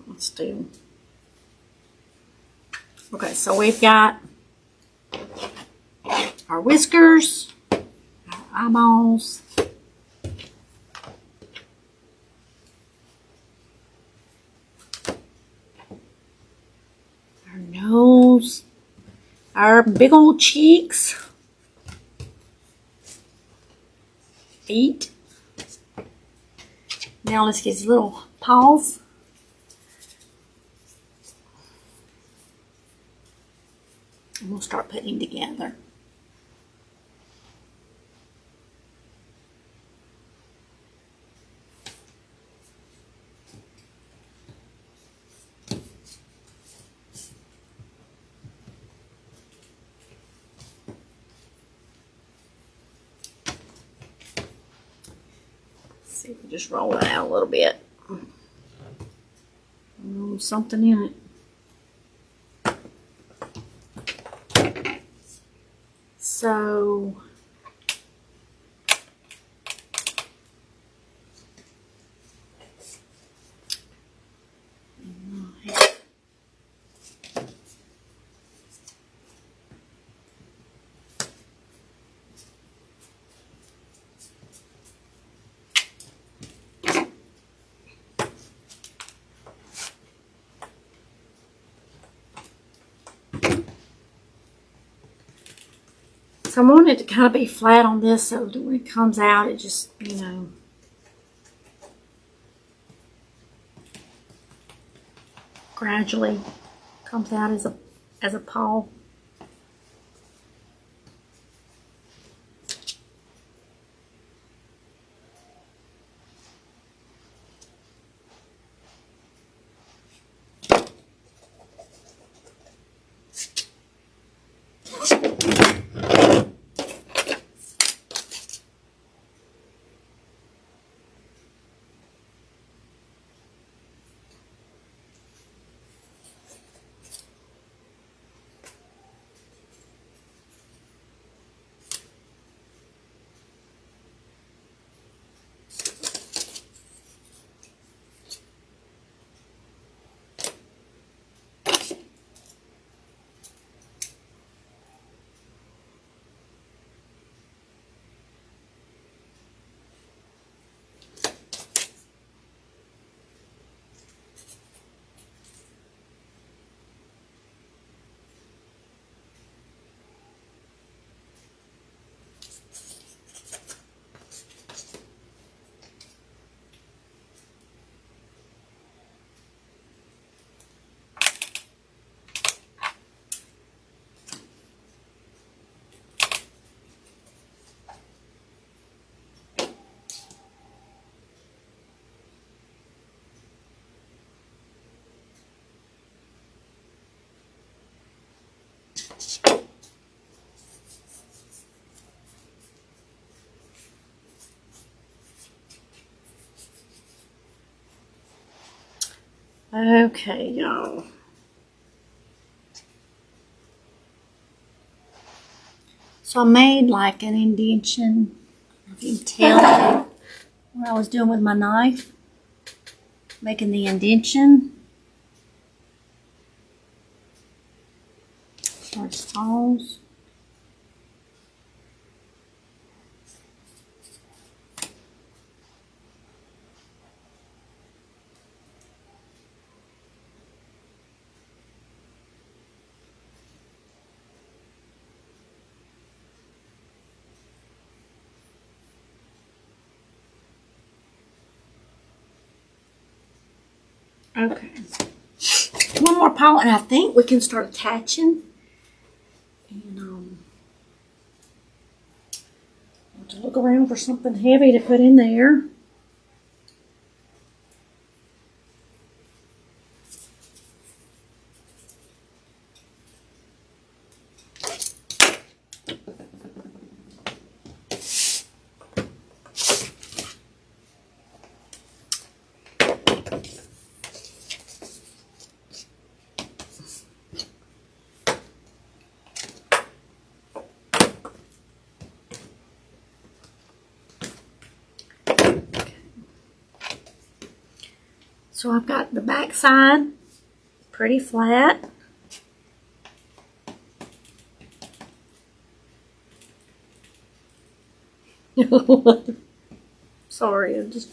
Let's do. Okay, so we've got our whiskers, our eyeballs, nose, our big old cheeks, feet. Now let's get his little paws. And we'll start putting him together. See if we just roll it out a little bit. Something in it. So I want it to kind of be flat on this so that when it comes out, it just, you know, gradually comes out as a paw. Okay, y'all. So I made like an indentation. If you can tell what I was doing with my knife, making the indentation. First paws. Okay. One more paw, and I think we can start attaching. And I have to look around for something heavy to put in there. So I've got the back side pretty flat. Sorry, I'm just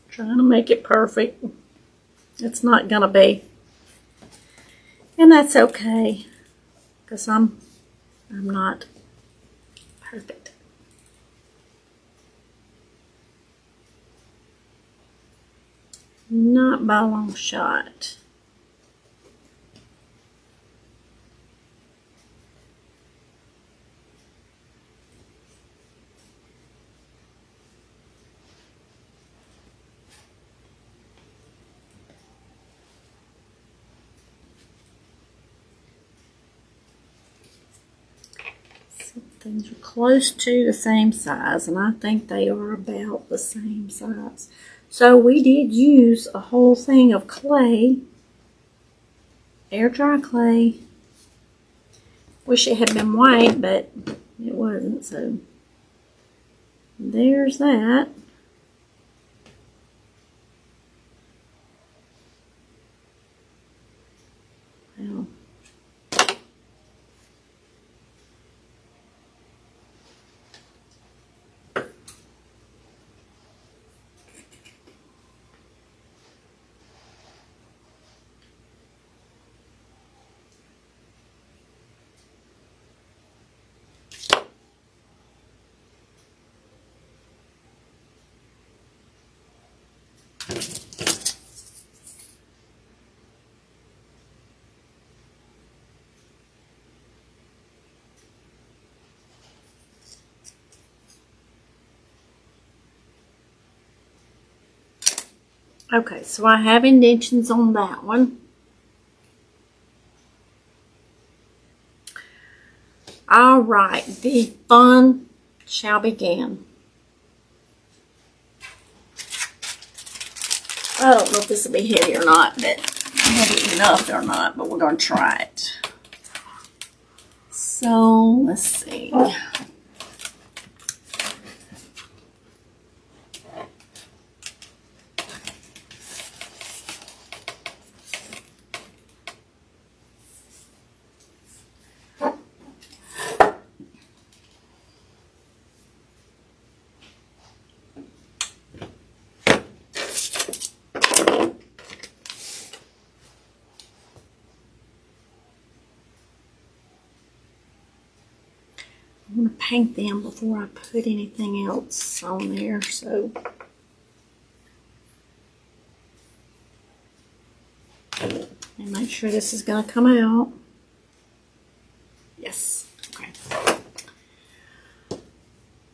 trying to make it perfect. It's not gonna be. And that's okay, because I'm not perfect. Not by a long shot. Things are close to the same size, and I think they are about the same size. So we did use a whole thing of clay, air dry clay. Wish it had been white, but it wasn't, so there's that. Well, okay, so I have indentions on that one. All right, the fun shall begin. I don't know if this will be heavy or not, but heavy enough or not, but we're going to try it. So, let's see. I'm going to paint them before I put anything else on there, so. And make sure this is going to come out. Yes, okay.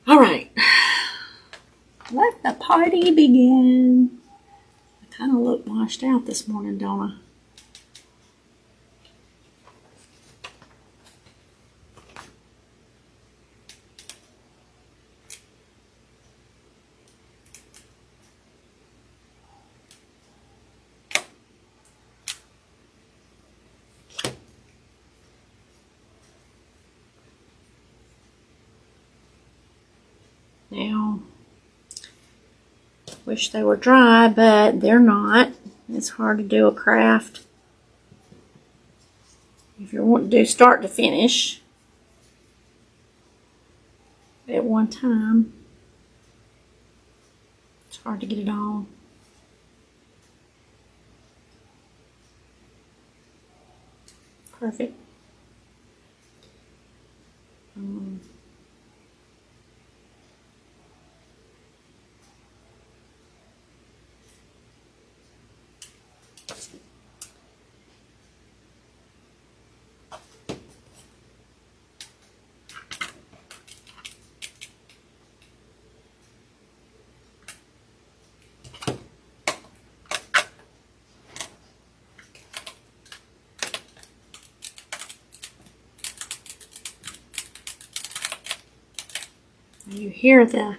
All right. Let the party begin. I kind of look washed out this morning, don't I? Now, wish they were dry, but they're not. It's hard to do a craft if you want to do start to finish at one time. It's hard to get it all. Perfect. You hear the,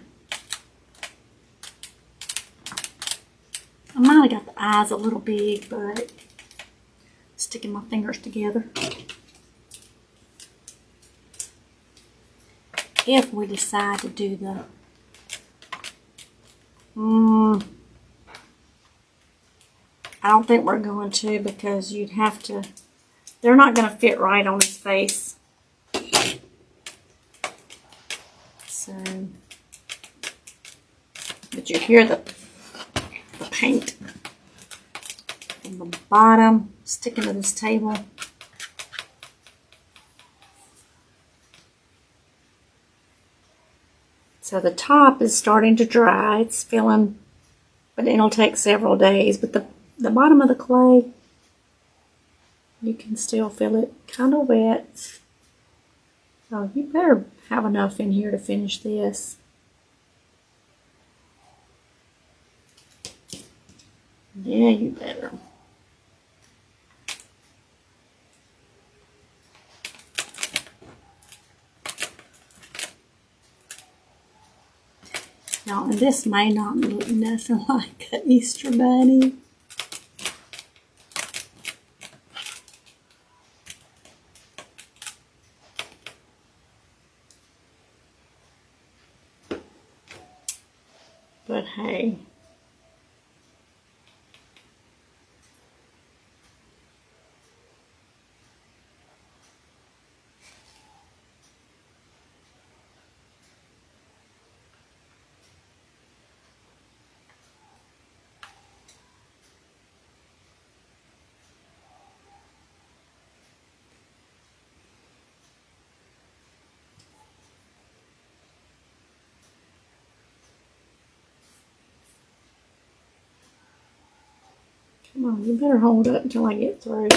I might have got the eyes a little big, but sticking my fingers together. If we decide to do the, I don't think we're going to, because you'd have to, they're not going to fit right on his face. So, but you hear the paint from the bottom sticking to this table. So the top is starting to dry. It's filling, but it'll take several days. But the bottom of the clay, you can still feel it kind of wet. So you better have enough in here to finish this. Yeah, you better. Now, and this may not look nothing like an Easter bunny. But hey. Come on, you better hold up until I get through.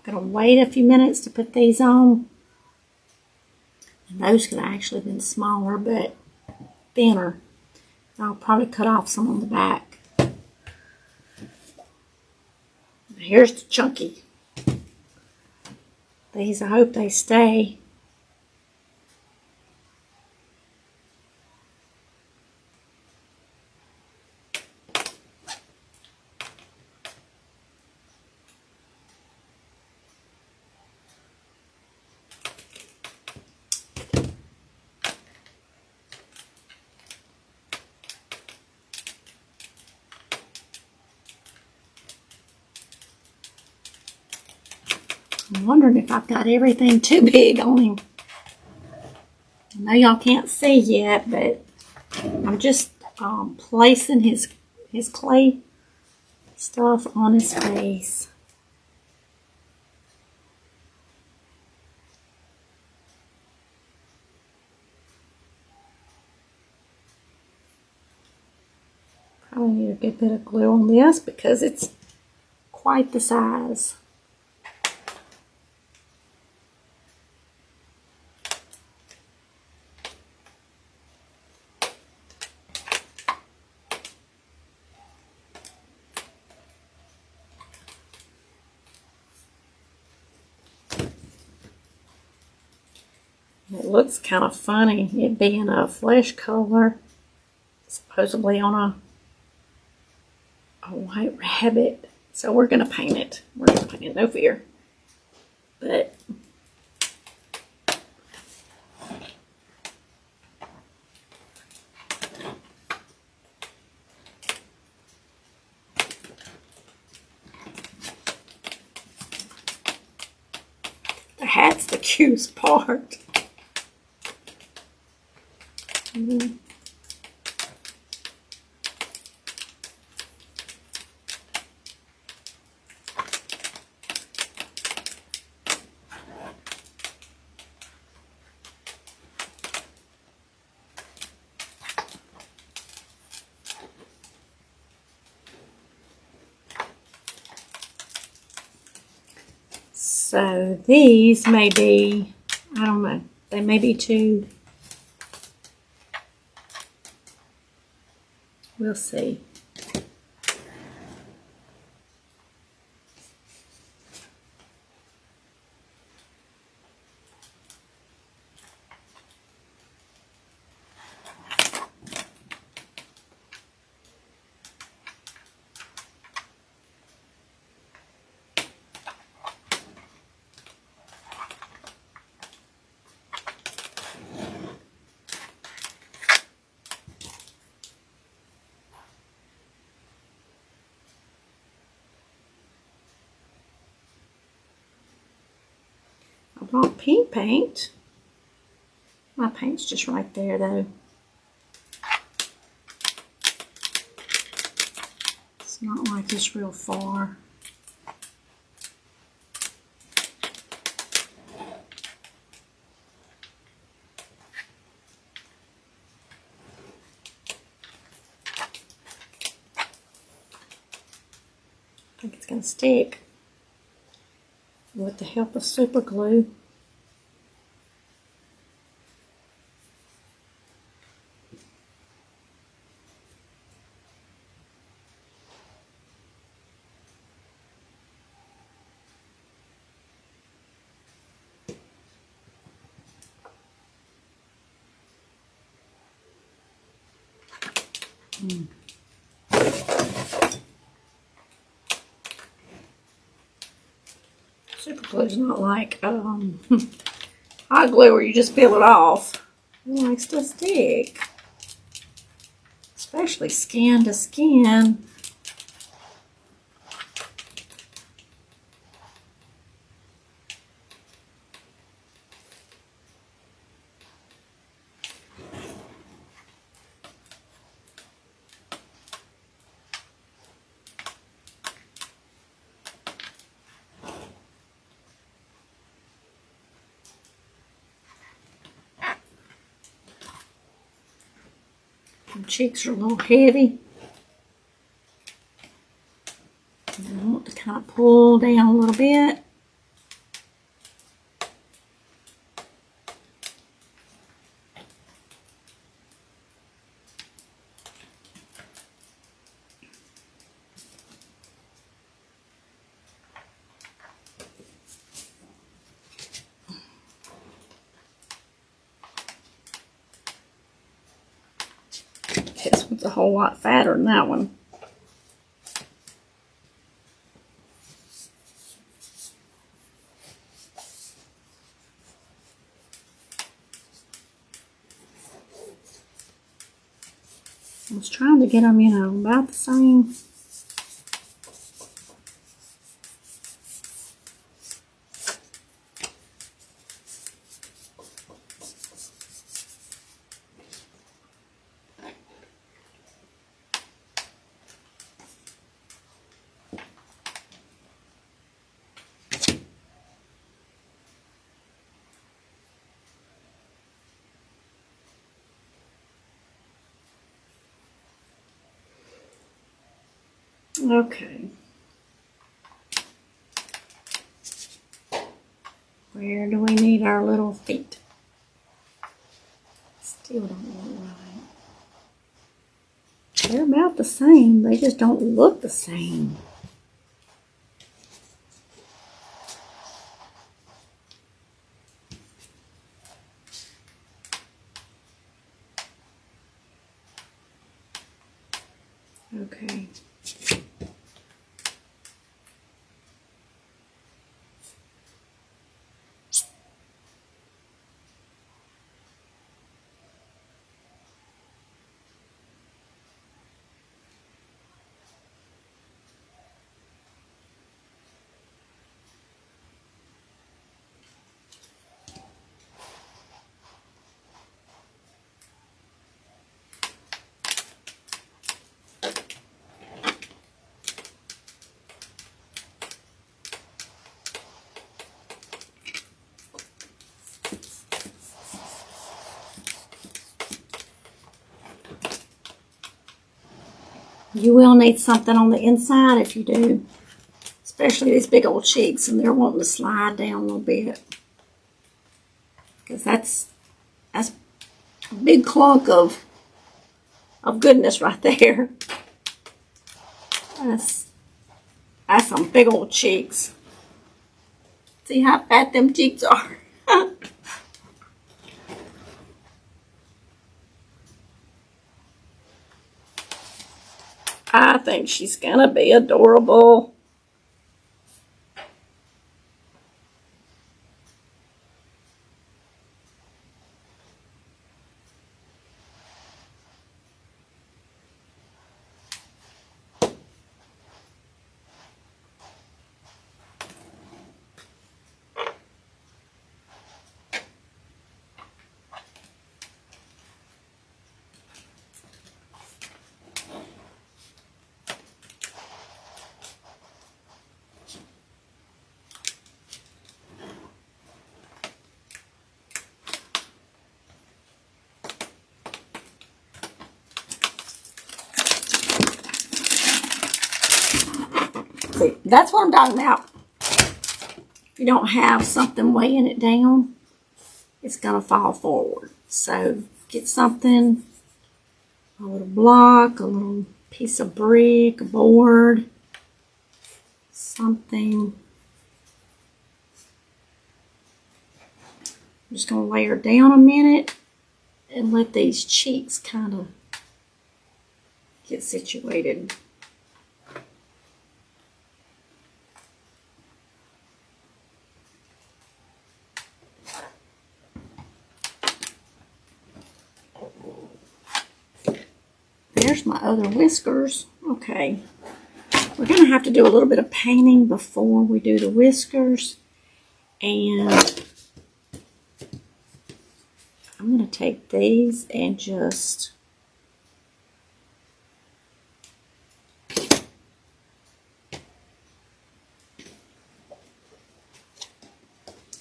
I'm going to wait a few minutes to put these on. And those could have actually been smaller, but thinner. I'll probably cut off some on the back. Here's the chunky. These, I hope they stay. I'm wondering if I've got everything too big on him. I know y'all can't see yet, but I'm just placing his clay stuff on his face. Probably need a good bit of glue on this because it's quite the size. It looks kind of funny, it being a flesh color, supposedly on a white rabbit. So we're going to paint it. We're going to paint it, no fear. But the hat's the cutest part. So these may be, I don't know, they may be too, we'll see. I bought pink paint. My paint's just right there though. It's not like it's real far. I think it's going to stick with the help of super glue. Super glue is not like hot glue where you just peel it off. It likes to stick, especially skin to skin. My cheeks are a little heavy. And I want to kind of pull down a little bit. This one's a whole lot fatter than that one. I was trying to get them, you know, about the same. Okay. Where do we need our little feet? Still don't look right. They're about the same. They just don't look the same. Okay. You will need something on the inside if you do, especially these big old cheeks, and they're wanting to slide down a little bit, because that's a big clunk of goodness right there. That's some big old cheeks. See how fat them cheeks are. I think she's gonna be adorable. See, that's what I'm talking about. If you don't have something weighing it down, it's going to fall forward. So get something, a little block, a little piece of brick, a board, something. I'm just going to lay her down a minute and let these cheeks kind of get situated. There's my other whiskers. Okay. We're going to have to do a little bit of painting before we do the whiskers. And I'm going to take these and just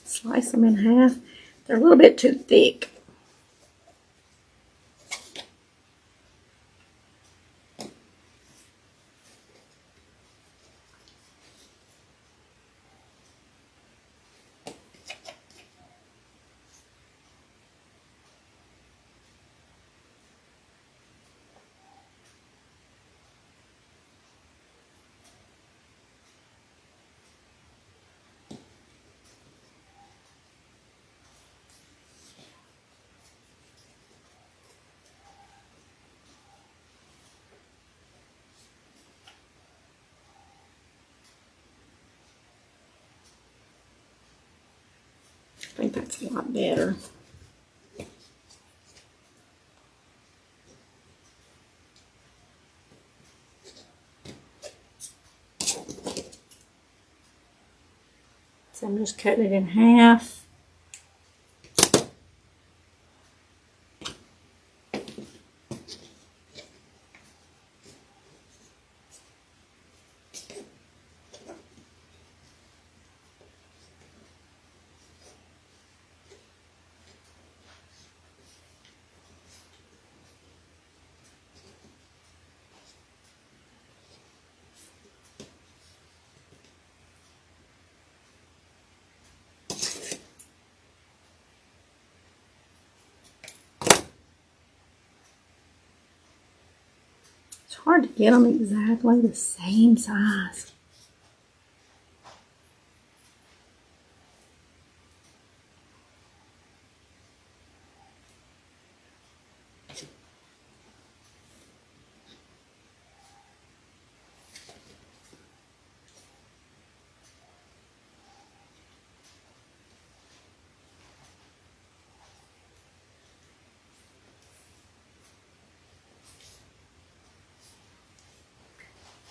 slice them in half. They're a little bit too thick. I think that's a lot better. So I'm just cutting it in half. It's hard to get them exactly the same size.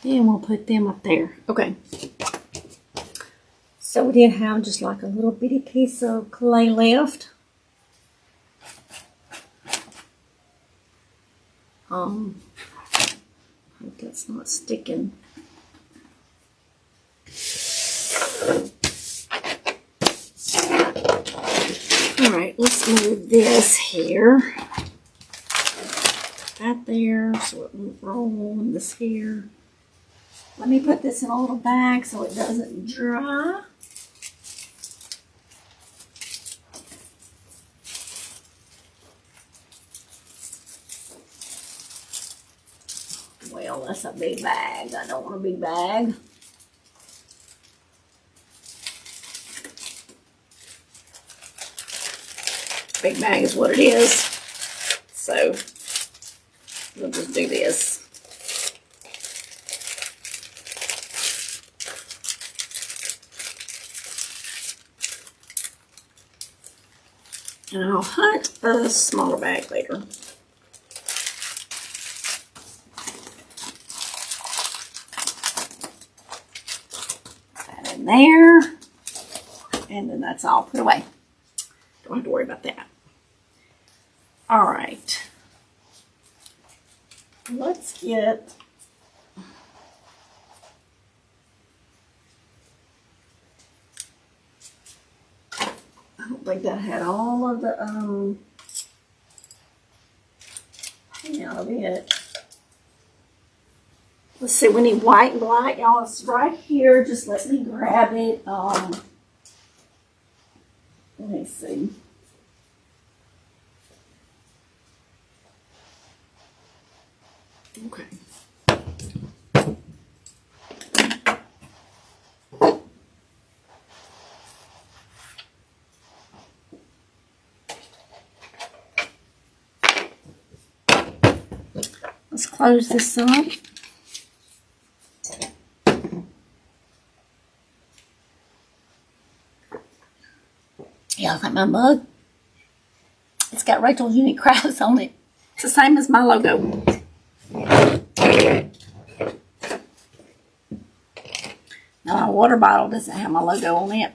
Then we'll put them up there. Okay. So we did have just like a little bitty piece of clay left. I hope that's not sticking. All right, let's move this here. Put that there so it won't roll, and this here. Let me put this in a little bag so it doesn't dry. Well, that's a big bag. I don't want a big bag. Big bag is what it is. So we'll just do this. And I'll hunt a smaller bag later. That in there. And then that's all put away. Don't have to worry about that. All right. Let's get I don't think that had all of the hang out of it. Let's see, we need white and black. Y'all, it's right here. Just let me grab it. Let me see. Okay. Let's close this up. Yeah, I like my mug. It's got Rachel's Unique Crafts on it. It's the same as my logo. Now, my water bottle doesn't have my logo on it.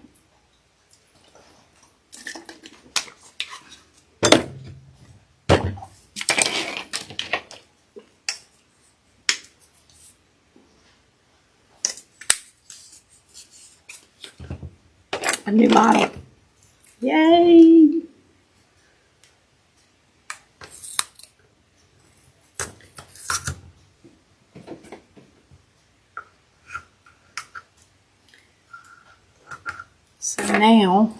A new bottle. Yay! So now,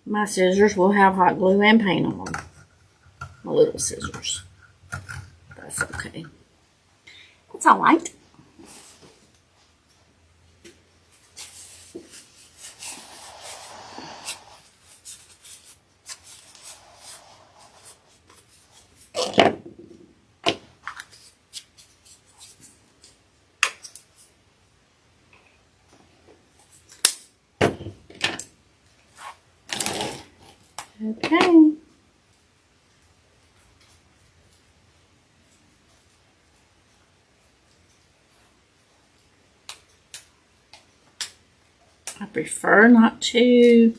my scissors will have hot glue and paint on them. My little scissors. That's okay. That's all right. Okay. I prefer not to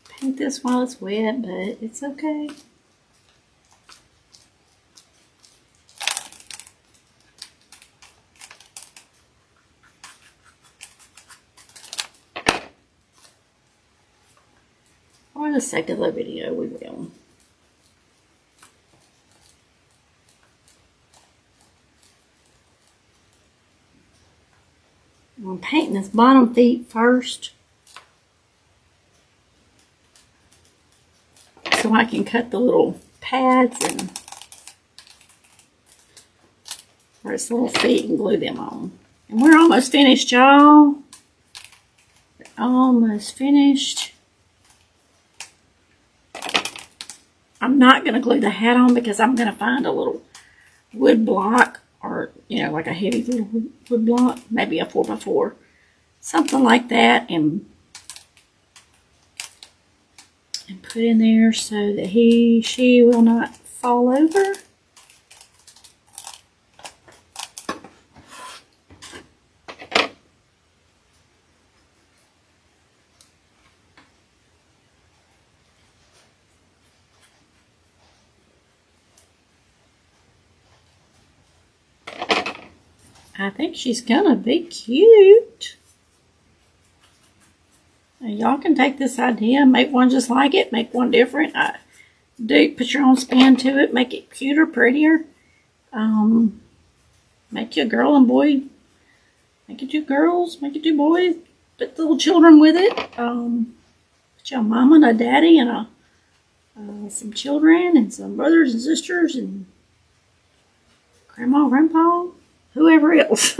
paint this while it's wet, but it's okay. For the sake of the video, we will. I'm painting this bottom feet first, so I can cut the little pads and where it's little feet and glue them on. And we're almost finished, y'all. We're almost finished. I'm not going to glue the hat on because I'm going to find a little wood block, or, you know, like a heavy little wood block, maybe a 4x4, something like that, and put in there so that she will not fall over. I think she's gonna be cute. Y'all can take this idea, make one just like it, make one different. Do put your own spin to it, make it cuter, prettier. Make you a girl and boy. Make it two girls, make it two boys. Put the little children with it. Put you a mama and a daddy and some children and some brothers and sisters and grandma, grandpa, whoever else.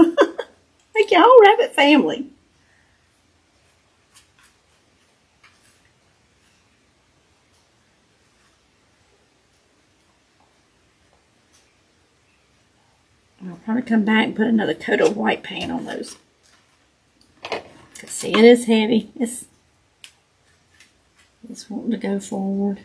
Make your whole rabbit family. I'll probably come back and put another coat of white paint on those. See, it is heavy. It's wanting to go forward.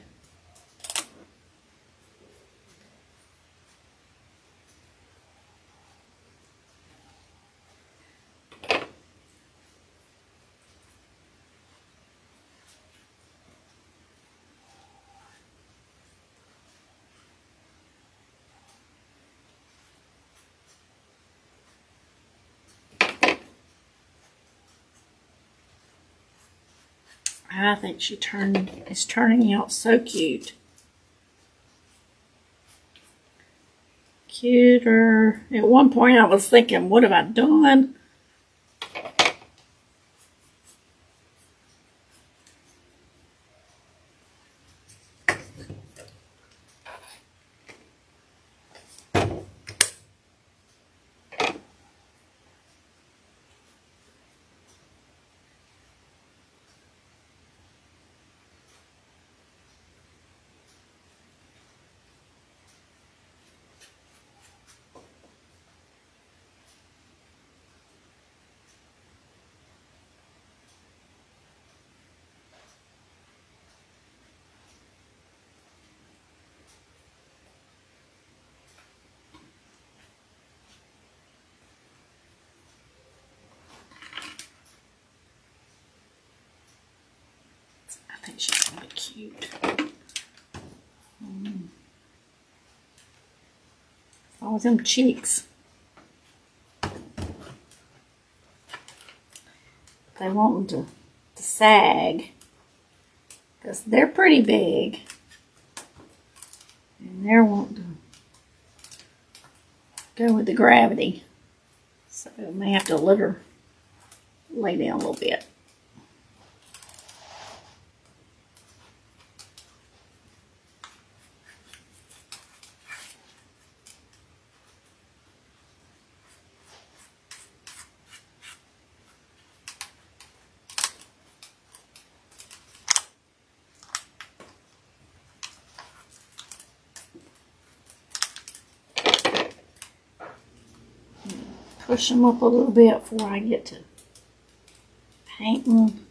I think is turning out so cute. cuter. At one point I was thinking, what have I done? I think she's gonna be cute. All them cheeks. They want them to sag because they're pretty big, and they're wanting to go with the gravity. So I may have to let her lay down a little bit. Push them up a little bit before I get to painting.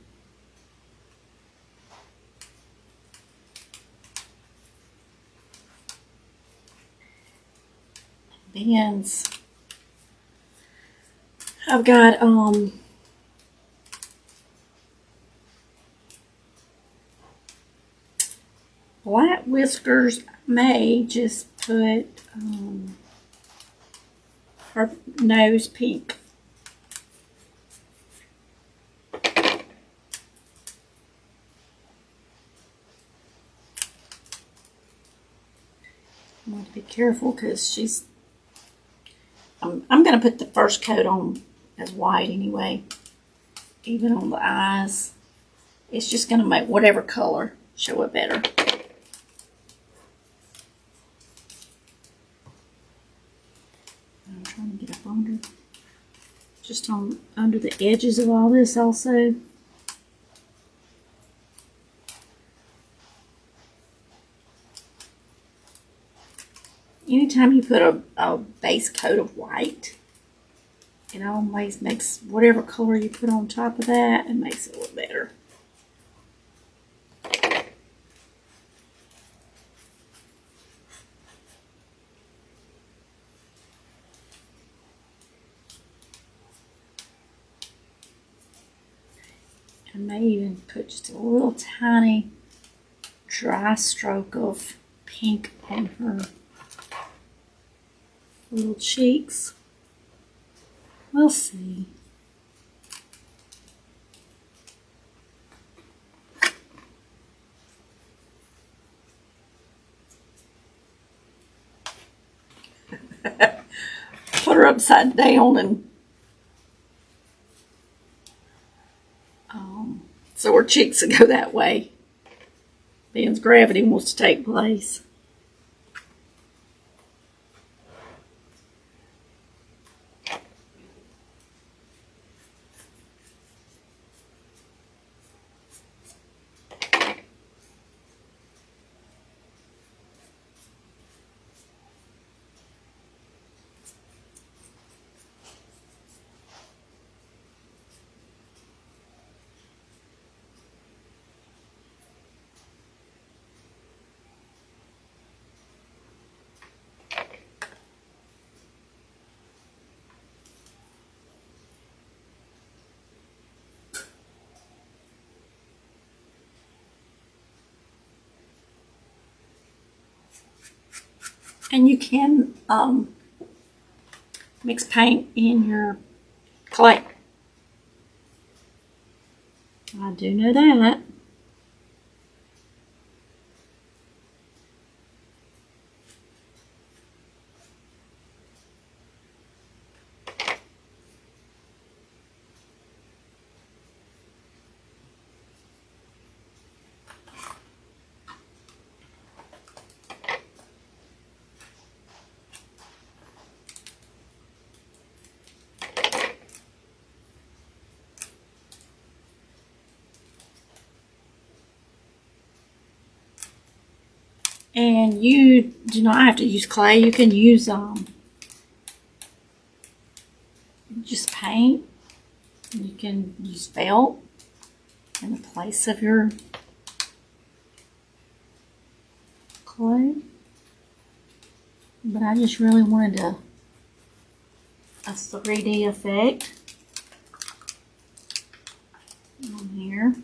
Bends. I've got black whiskers. May just put her nose pink. I want to be careful because she's. I'm going to put the first coat on as white anyway, even on the eyes. It's just going to make whatever color show it better. I'm trying to get up under, just on under the edges of all this also. Anytime you put a base coat of white, it always makes whatever color you put on top of that, it makes it look better. I may even put just a little tiny dry stroke of pink on her little cheeks. We'll see. Put her upside down and so her cheeks will go that way. Then gravity wants to take place. And you can mix paint in your clay. I do know that. And you do not have to use clay. You can use just paint. You can use felt in the place of your clay. But I just really wanted a 3D effect on here.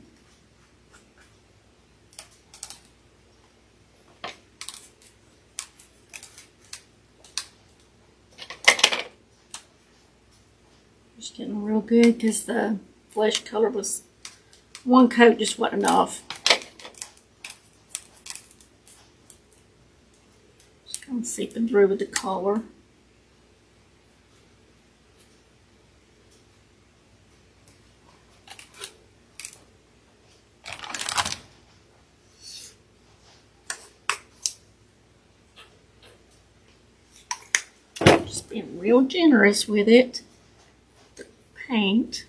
Just getting real good because the flesh color was, one coat just wasn't enough. Just kind of seeping through with the color. Just being real generous with it. The paint.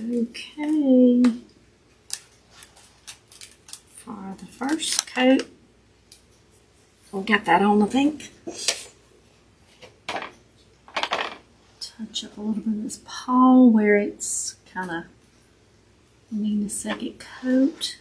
Okay, for the first coat, we got that on, I think. Touch up a little bit of this paw where it's kind of needing a second coat.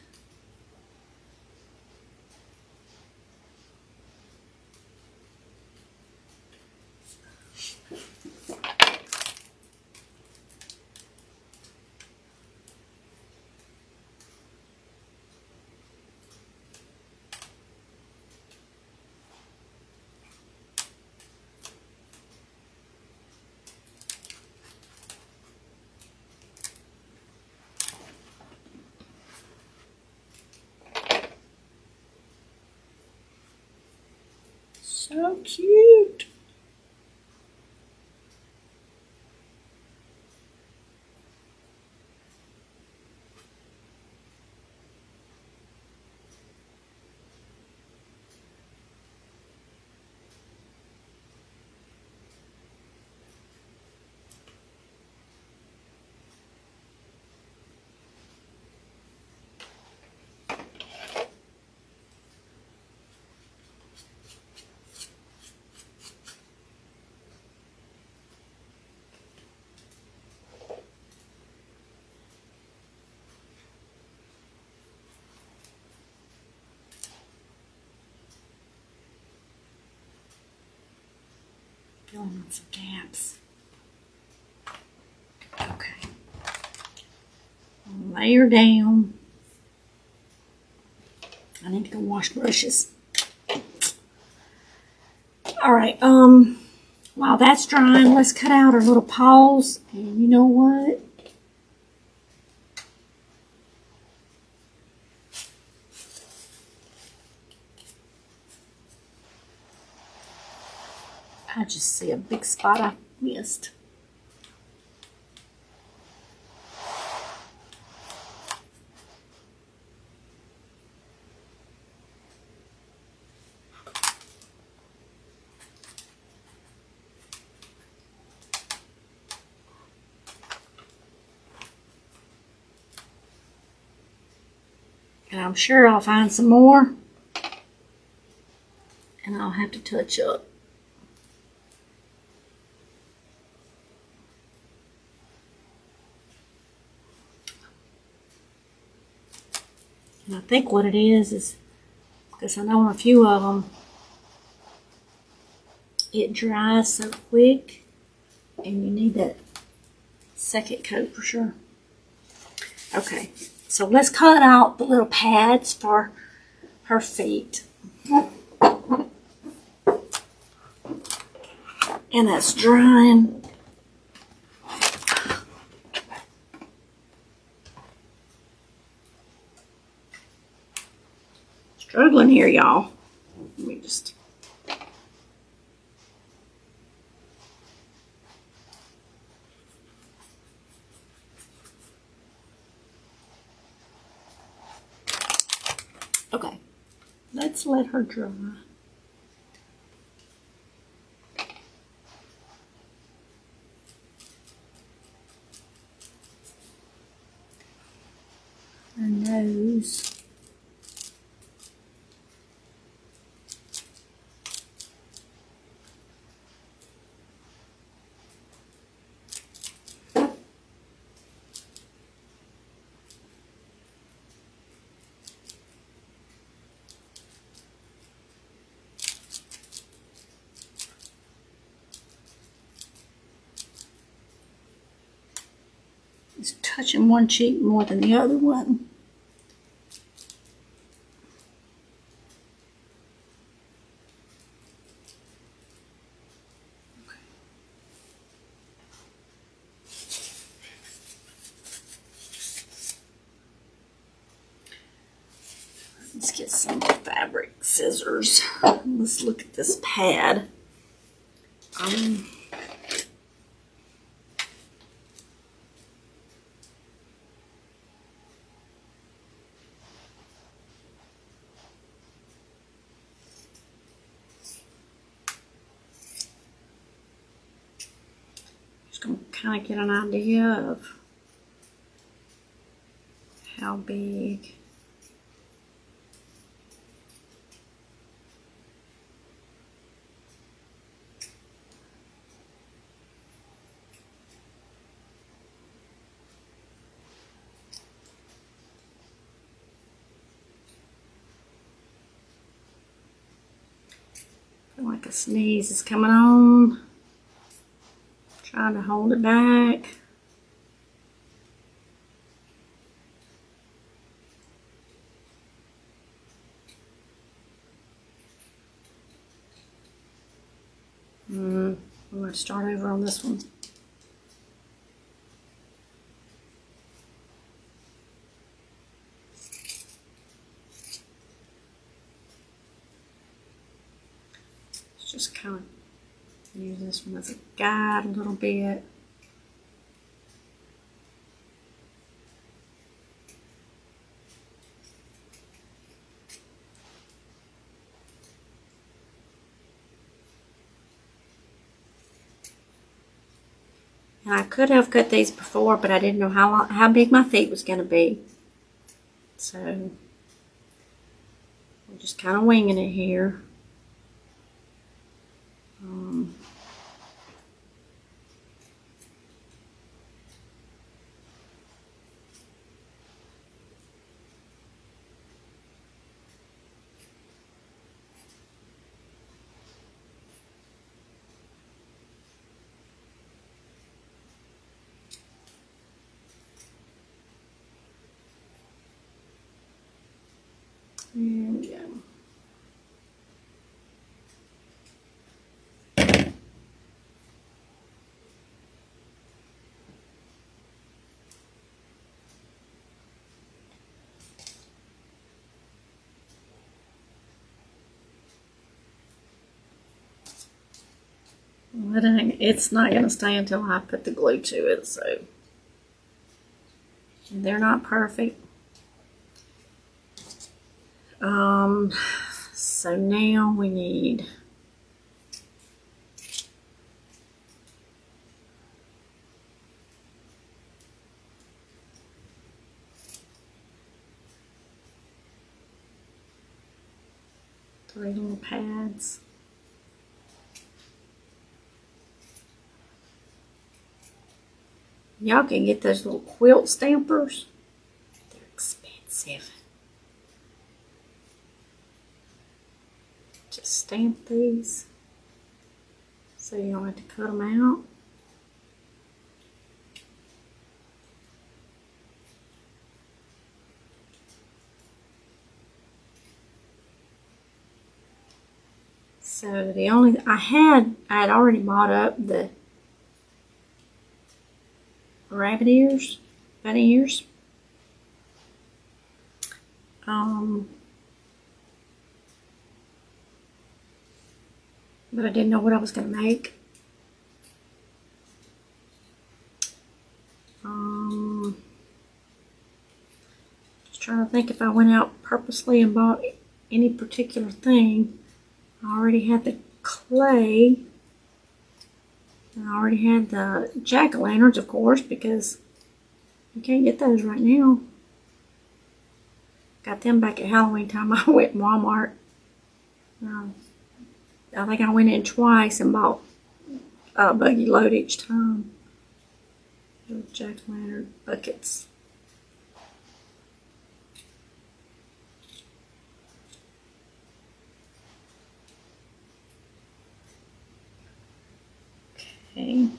So cute. Filling in some gaps. Okay. Layer down. I need to go wash brushes. All right. While that's drying, let's cut out our little paws. And you know what? I just see a big spot I missed. And I'm sure I'll find some more. And I'll have to touch up. And I think what it is because I know on a few of them, it dries so quick and you need that second coat for sure. Okay, so let's cut out the little pads for her feet. And that's drying. Struggling here, y'all. Let me just... Okay, let's let her dry. Her nose. It's touching one cheek more than the other one. Let's get some fabric scissors. Let's look at this pad. Just gonna kind of get an idea of how big. Feel like a sneeze is coming on. Trying to hold it back. I'm going to start over on this one. Just kind of use this one as a guide a little bit. And I could have cut these before, but I didn't know how big my feet was going to be. So I'm just kind of winging it here. There we go. It's not going to stay until I put the glue to it, so they're not perfect. So now we need three little pads. Y'all can get those little quilt stampers. They're expensive. Just stamp these so you don't have to cut them out. So the only I had already bought up the rabbit ears, bunny ears. But I didn't know what I was going to make. Just trying to think if I went out purposely and bought any particular thing. I already had the clay. And I already had the jack-o'-lanterns, of course, because you can't get those right now. Got them back at Halloween time. I went in Walmart. I think I went in twice and bought a buggy load each time. Jack-o'-lantern buckets. Okay.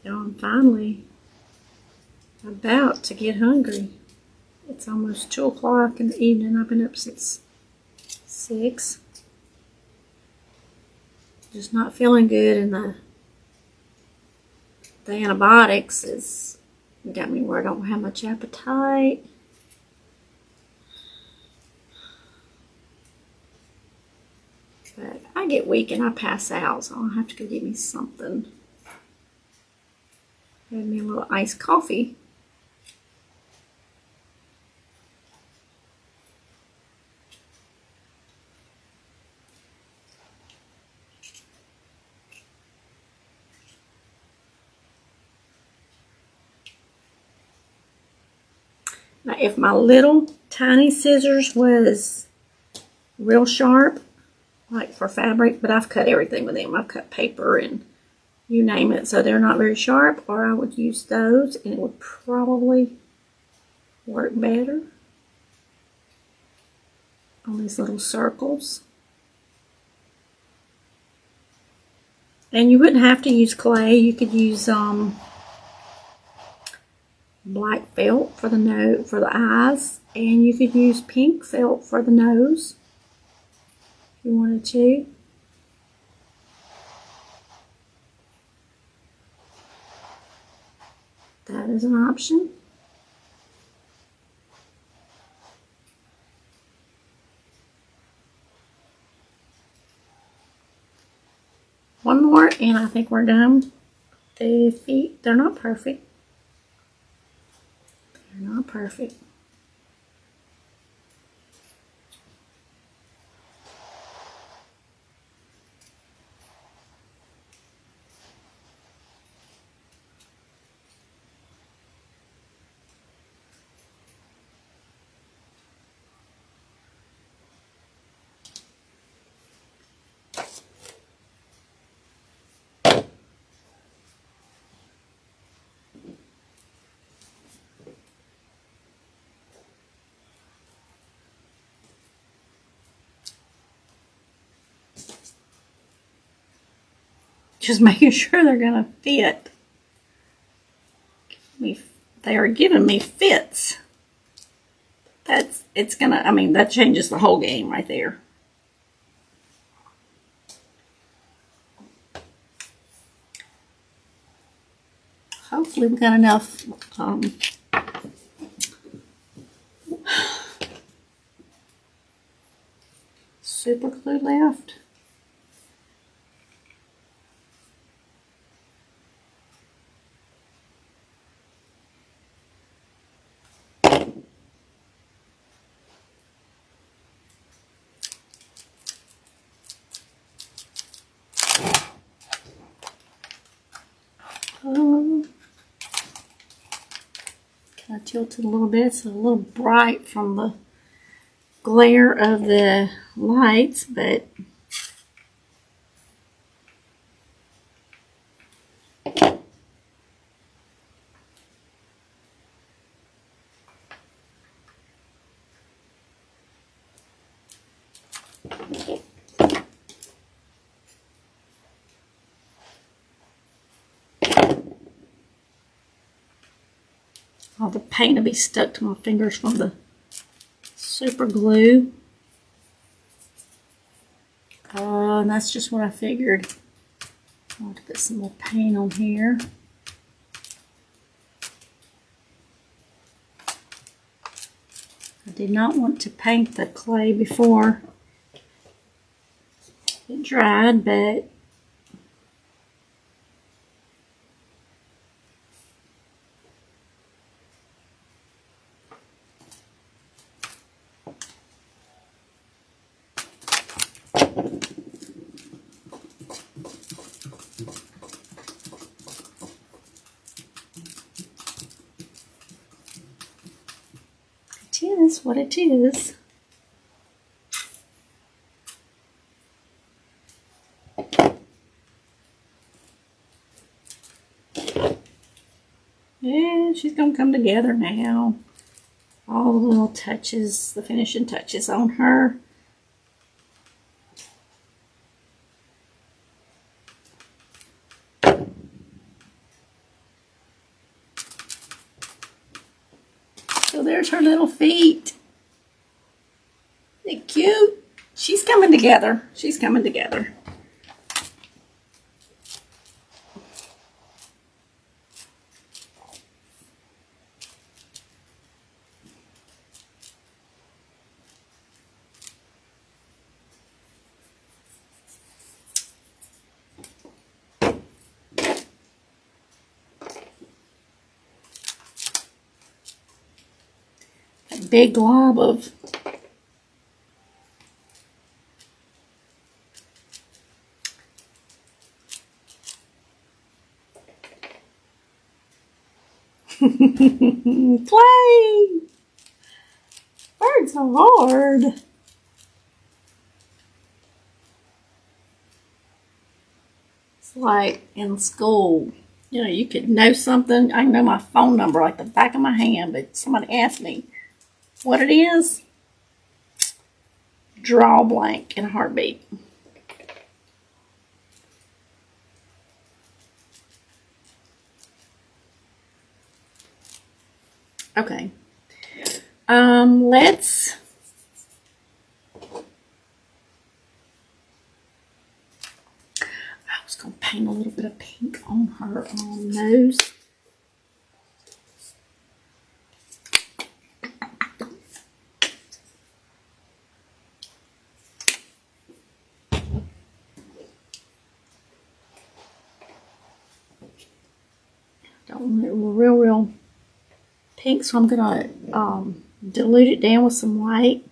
Now I'm finally about to get hungry. It's almost 2 o'clock in the evening. I've been up since 6. Just not feeling good, and the antibiotics has got me where I don't have much appetite. But I get weak and I pass out, so I'll have to go get me something. Had me a little iced coffee. Now, if my little tiny scissors was real sharp, like for fabric, but I've cut everything with them. I've cut paper and you name it, so they're not very sharp, or I would use those and it would probably work better on these little circles. And you wouldn't have to use clay. You could use black felt for the eyes, and you could use pink felt for the nose if you wanted to. That is an option. One more and I think we're done. The feet, they're not perfect. They're not perfect. Just making sure they're gonna fit. They are giving me fits. That changes the whole game right there. Hopefully we got enough super glue left. Kind of tilted a little bit. It's a little bright from the glare of the lights, but all the paint will be stuck to my fingers from the super glue. And that's just what I figured. I'll have to put some more paint on here. I did not want to paint the clay before it dried, but it is what it is. Yeah, she's gonna come together now. All the little touches, the finishing touches on her. So there's her little feet. Isn't it cute? She's coming together. She's coming together. A big glob of clay. Birds are hard. It's like in school. You know, you could know something. I know my phone number like the back of my hand, but somebody asked me what it is. Draw blank in a heartbeat. Okay. Let's I was gonna paint a little bit of pink on her nose. Don't want it real pink, so I'm gonna dilute it down with some white.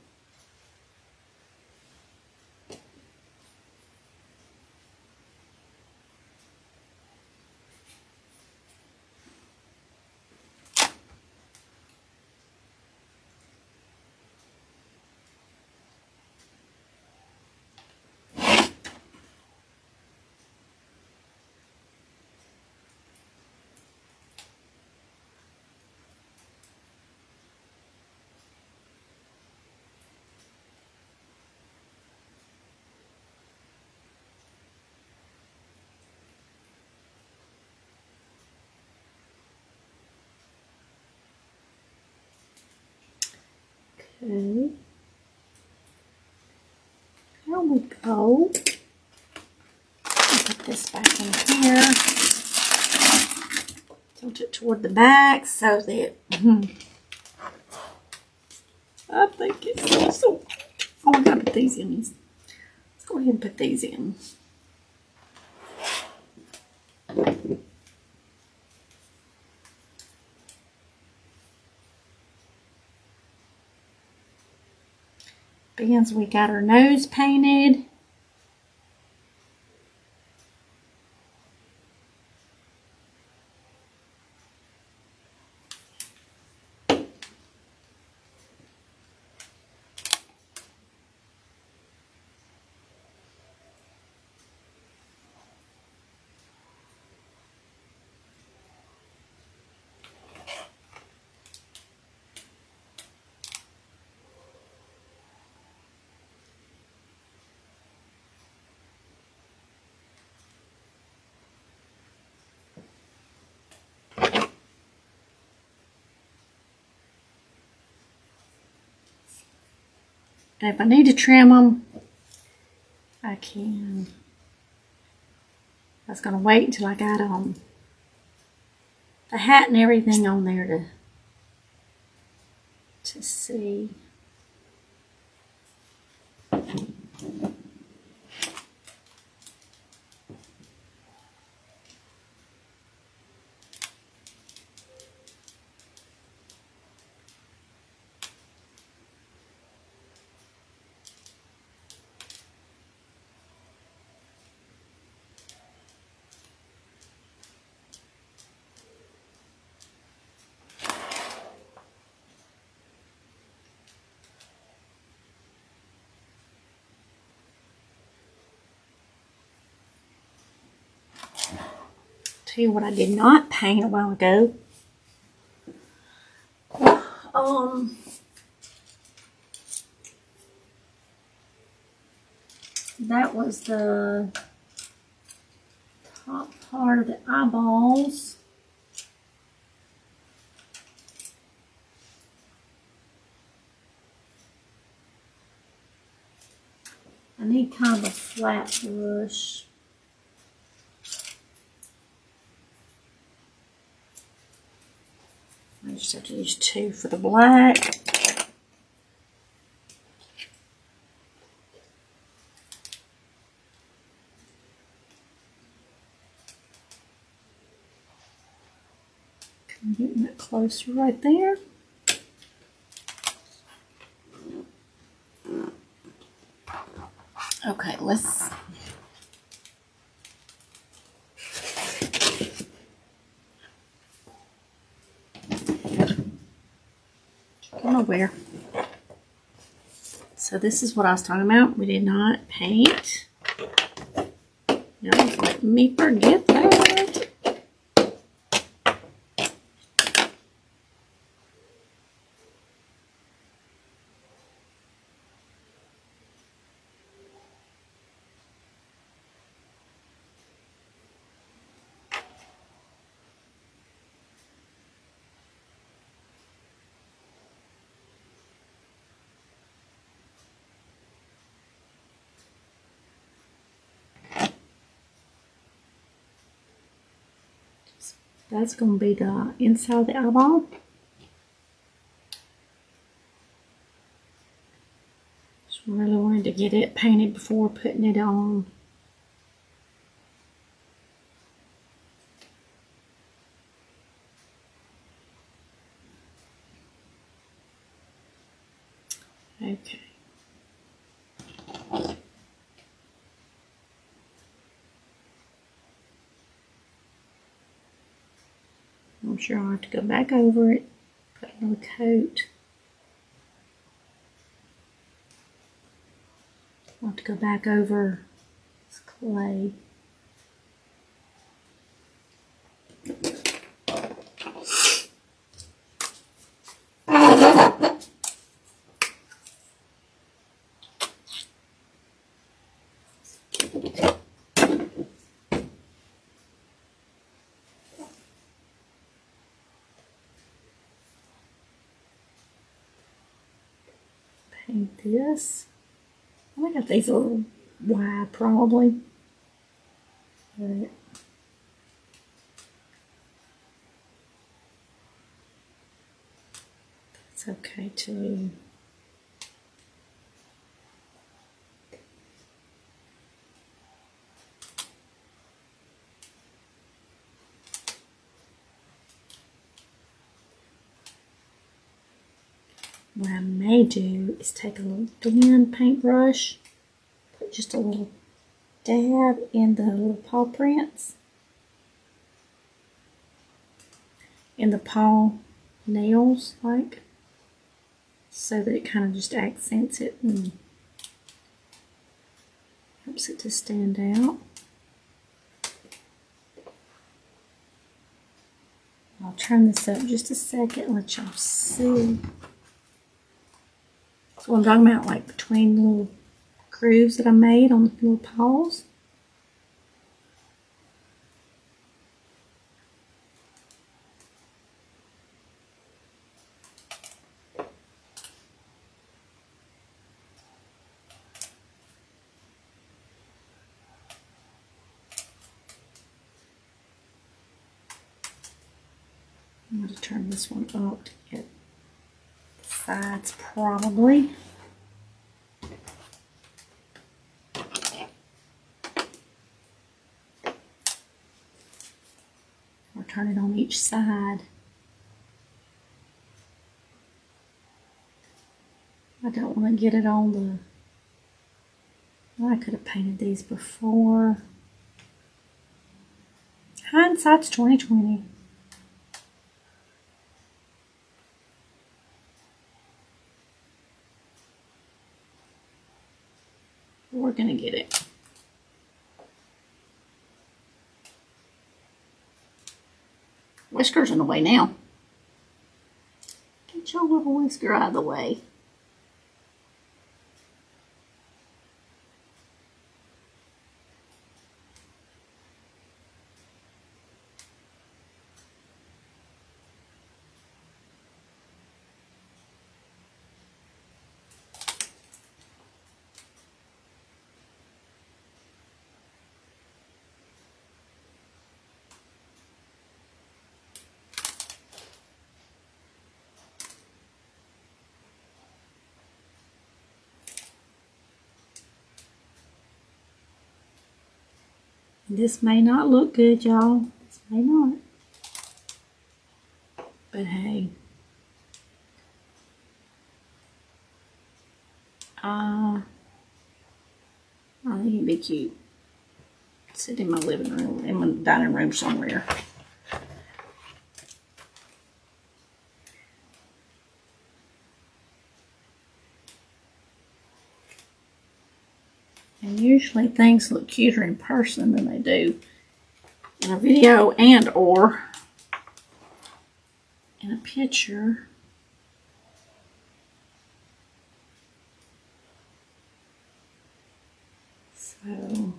Okay. There we go. Put this back in here. Tilt it toward the back so that I think it's so. Oh, I gotta put these in. Let's go ahead and put these in. Because we got her nose painted. And if I need to trim them, I I can. I was going to wait until I got the hat and everything on there to see. Tell you what I did not paint a while ago. That was the top part of the eyeballs. I need kind of a flat brush. I just have to use 2 for the black. I'm getting that closer right there. Okay, let's come over here. So this is what I was talking about. We did not paint. Y'all let me forget that. That's going to be the inside of the eyeball. Just really wanted to get it painted before putting it on. Okay. I'm sure I'll have to go back over it, put a little coat. I'll have to go back over this clay. Paint this. I got these a little wide probably. But it's okay too. What I may do is take a little thin paintbrush, put just a little dab in the little paw prints, in the paw nails, like, so that it kind of just accents it and helps it to stand out. I'll turn this up just a second and let y'all see. So what I'm talking about, like between the little grooves that I made on the little paws. I'm going to turn this one up to get the sides probably. Or turn it on each side. I don't want to get it on the... Well, I could have painted these before. Hindsight's 20/20. We're gonna get it. Whisker's in the way now. Get your little whisker out of the way. This may not look good, y'all. This may not. But hey. I think it'd be cute. Sit in my living room, in my dining room somewhere. And usually things look cuter in person than they do in a video and or in a picture. So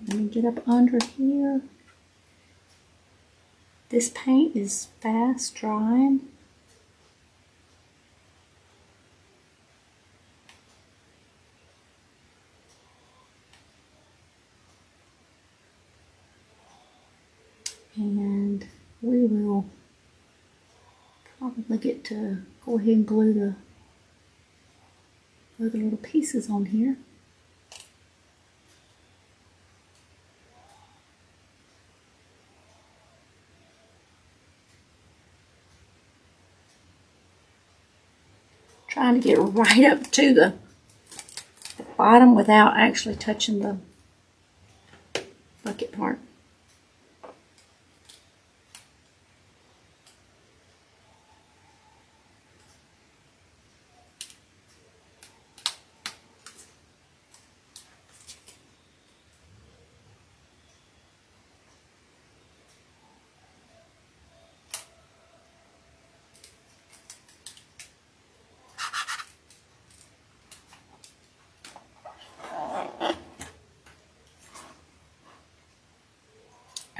let me get up under here. This paint is fast drying. And we will probably get to go ahead and glue the little pieces on here. Trying to get right up to the bottom without actually touching the bucket part.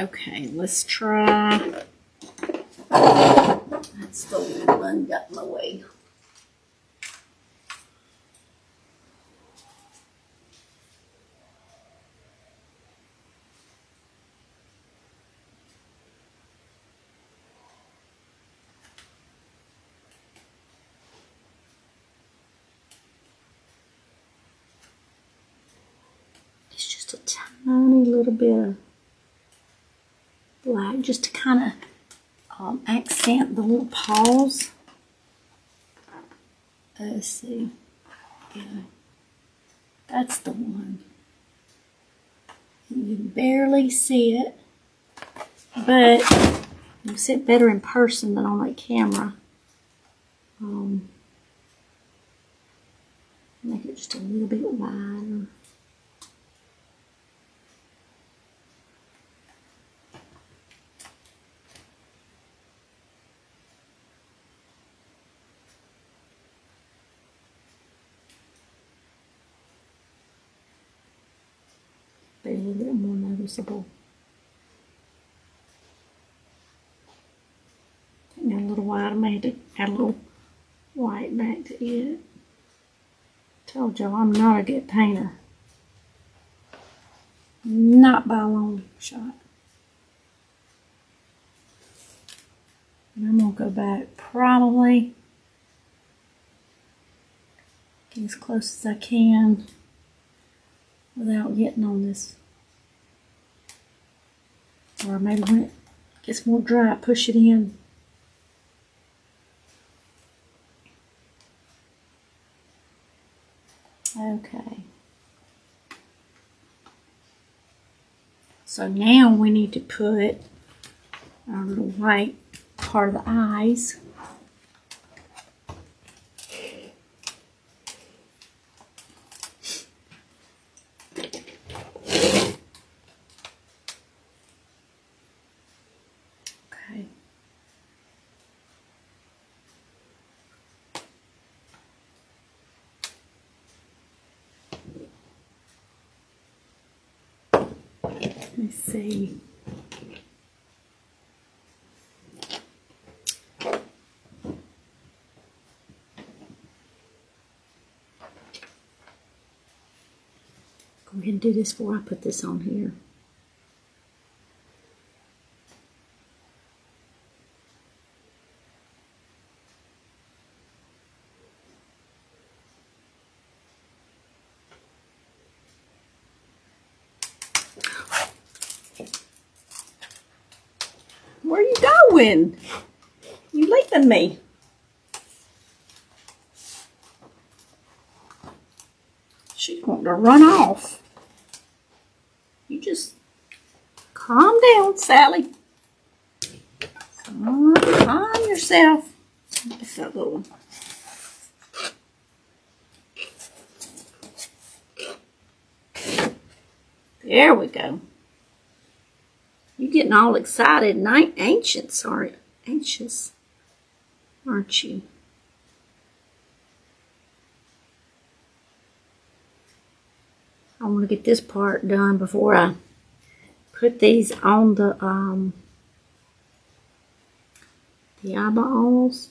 Okay, let's try. That's the one got in my way. It's just a tiny little bit of black just to kind of accent the little paws. Let's see. Yeah, that's the one. You can barely see it, but you see it better in person than on that camera. Make it just a little bit wider. noticeable. Got a little white. I may have to add a little white back to it. Told y'all I'm not a good painter. Not by a long shot. And I'm going to go back probably get as close as I can without getting on this. Or maybe when it gets more dry, push it in. Okay. So now we need to put our little white part of the eyes. Okay. Let me see. Go ahead and do this before I put this on here. Where are you going? You leaving me? She's wanting to run off. You just calm down, Sally. Calm yourself. Get that little one. There we go. You're getting all excited and anxious, aren't you? I want to get this part done before I put these on the eyeballs,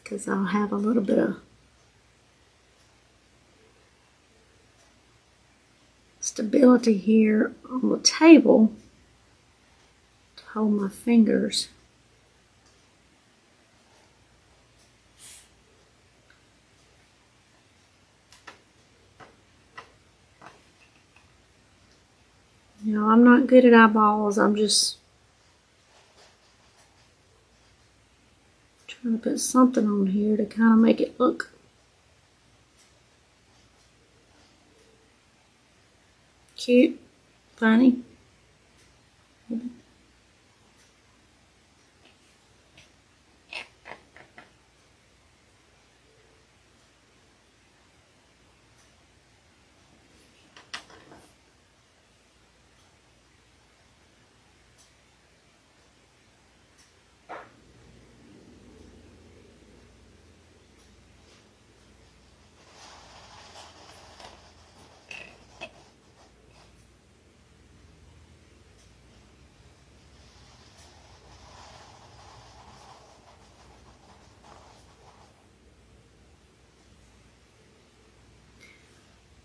because I'll have a little bit of stability here on the table to hold my fingers. You know, I'm not good at eyeballs. I'm just trying to put something on here to kind of make it look cute, funny.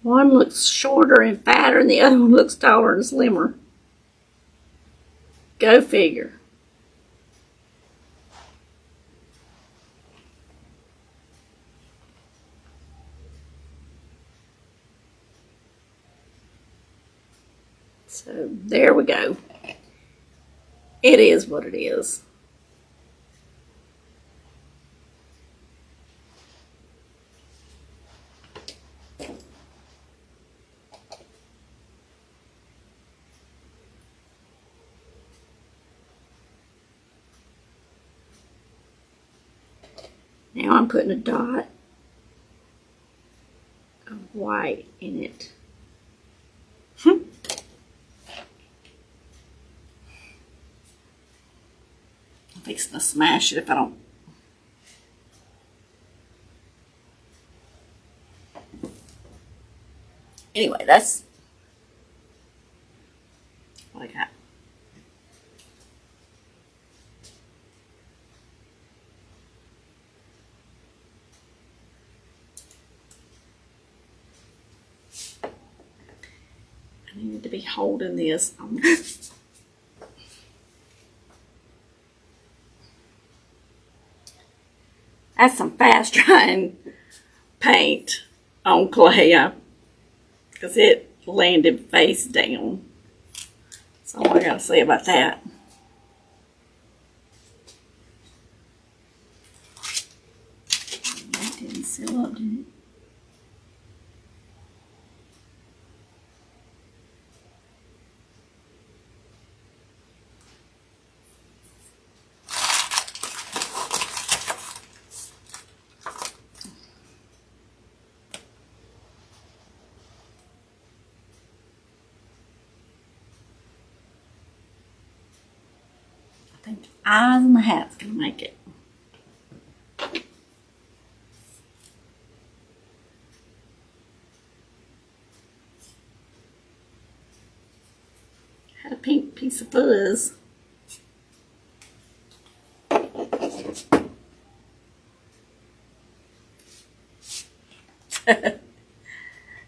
One looks shorter and fatter and the other one looks taller and slimmer. Go figure. So there we go. It is what it is. Now I'm putting a dot of white in it. I'm fixing to smash it if I don't. Anyway, that's what I got. I needed to be holding this. That's some fast drying paint on clay because it landed face down. That's all I gotta say about that. That didn't seal up, did it? I think the eyes and the hat's gonna make it. Had a pink piece of fuzz.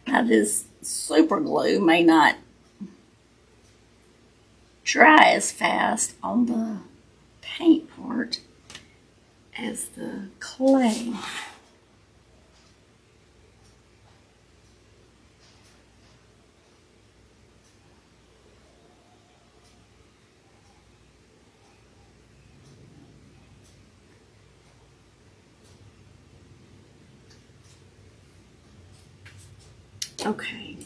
Now this super glue may not dry as fast on the paint part as the clay. Okay.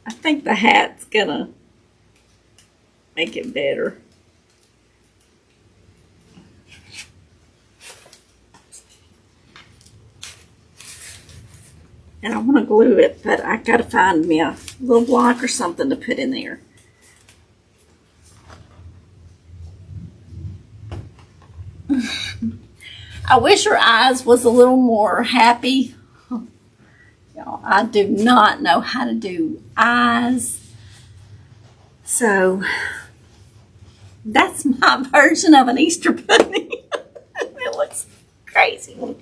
I think the hat's gonna make it better. And I want to glue it, but I gotta find me a little block or something to put in there. I wish her eyes was a little more happy. Y'all, I do not know how to do eyes. So that's my version of an Easter bunny. It looks crazy.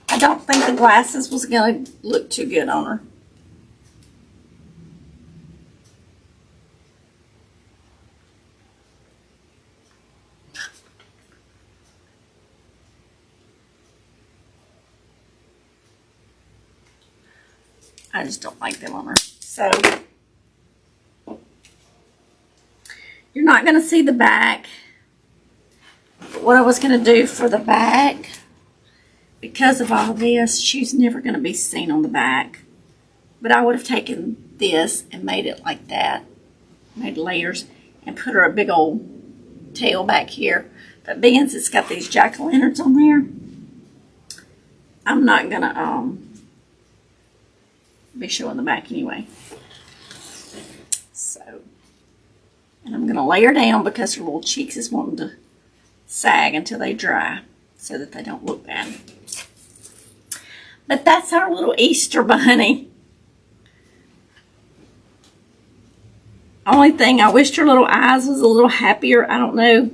I don't think the glasses was going to look too good on her. I just don't like them on her. So you're not going to see the back. But what I was going to do for the back, because of all this, she's never going to be seen on the back. But I would have taken this and made it like that, made layers, and put her a big old tail back here. But being it's got these jack-o'-lanterns on there, I'm not going to be showing the back anyway. So, and I'm going to lay her down because her little cheeks is wanting to sag until they dry so that they don't look bad. But that's our little Easter bunny. Only thing, I wished her little eyes was a little happier. I don't know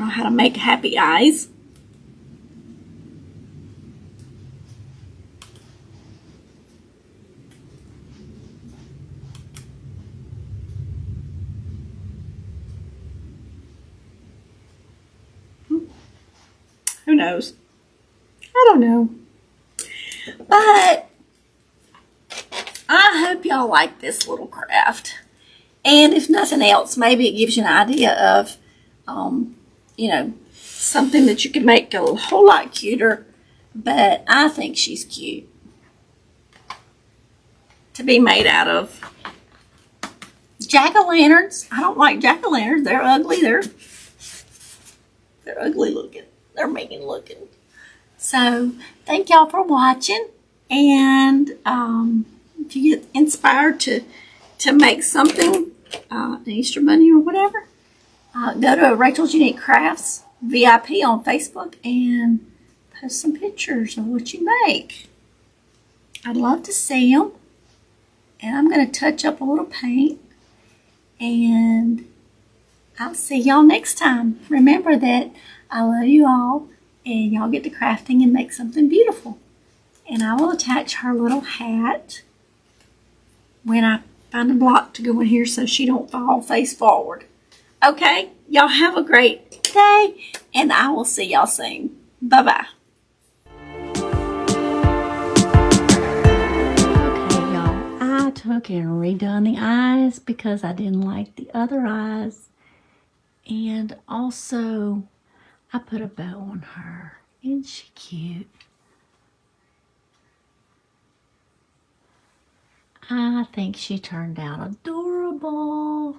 how to make happy eyes. Who knows? I don't know. But hope y'all like this little craft. And if nothing else, maybe it gives you an idea of, you know, something that you can make a whole lot cuter. But I think she's cute to be made out of. Jack-o'-lanterns. I don't like jack-o'-lanterns. They're ugly. They're ugly looking. They're mean looking. So thank y'all for watching. And if you get inspired to make something, an Easter bunny or whatever, go to Rachel's Unique Crafts VIP on Facebook and post some pictures of what you make. I'd love to see them. And I'm going to touch up a little paint. And I'll see y'all next time. Remember that I love you all, and y'all get to crafting and make something beautiful. And I will attach her little hat when I find a block to go in here so she don't fall face forward. Okay, y'all have a great day, and I will see y'all soon. Bye-bye. I took and redone the eyes because I didn't like the other eyes. And also, I put a bow on her. Isn't she cute? I think she turned out adorable.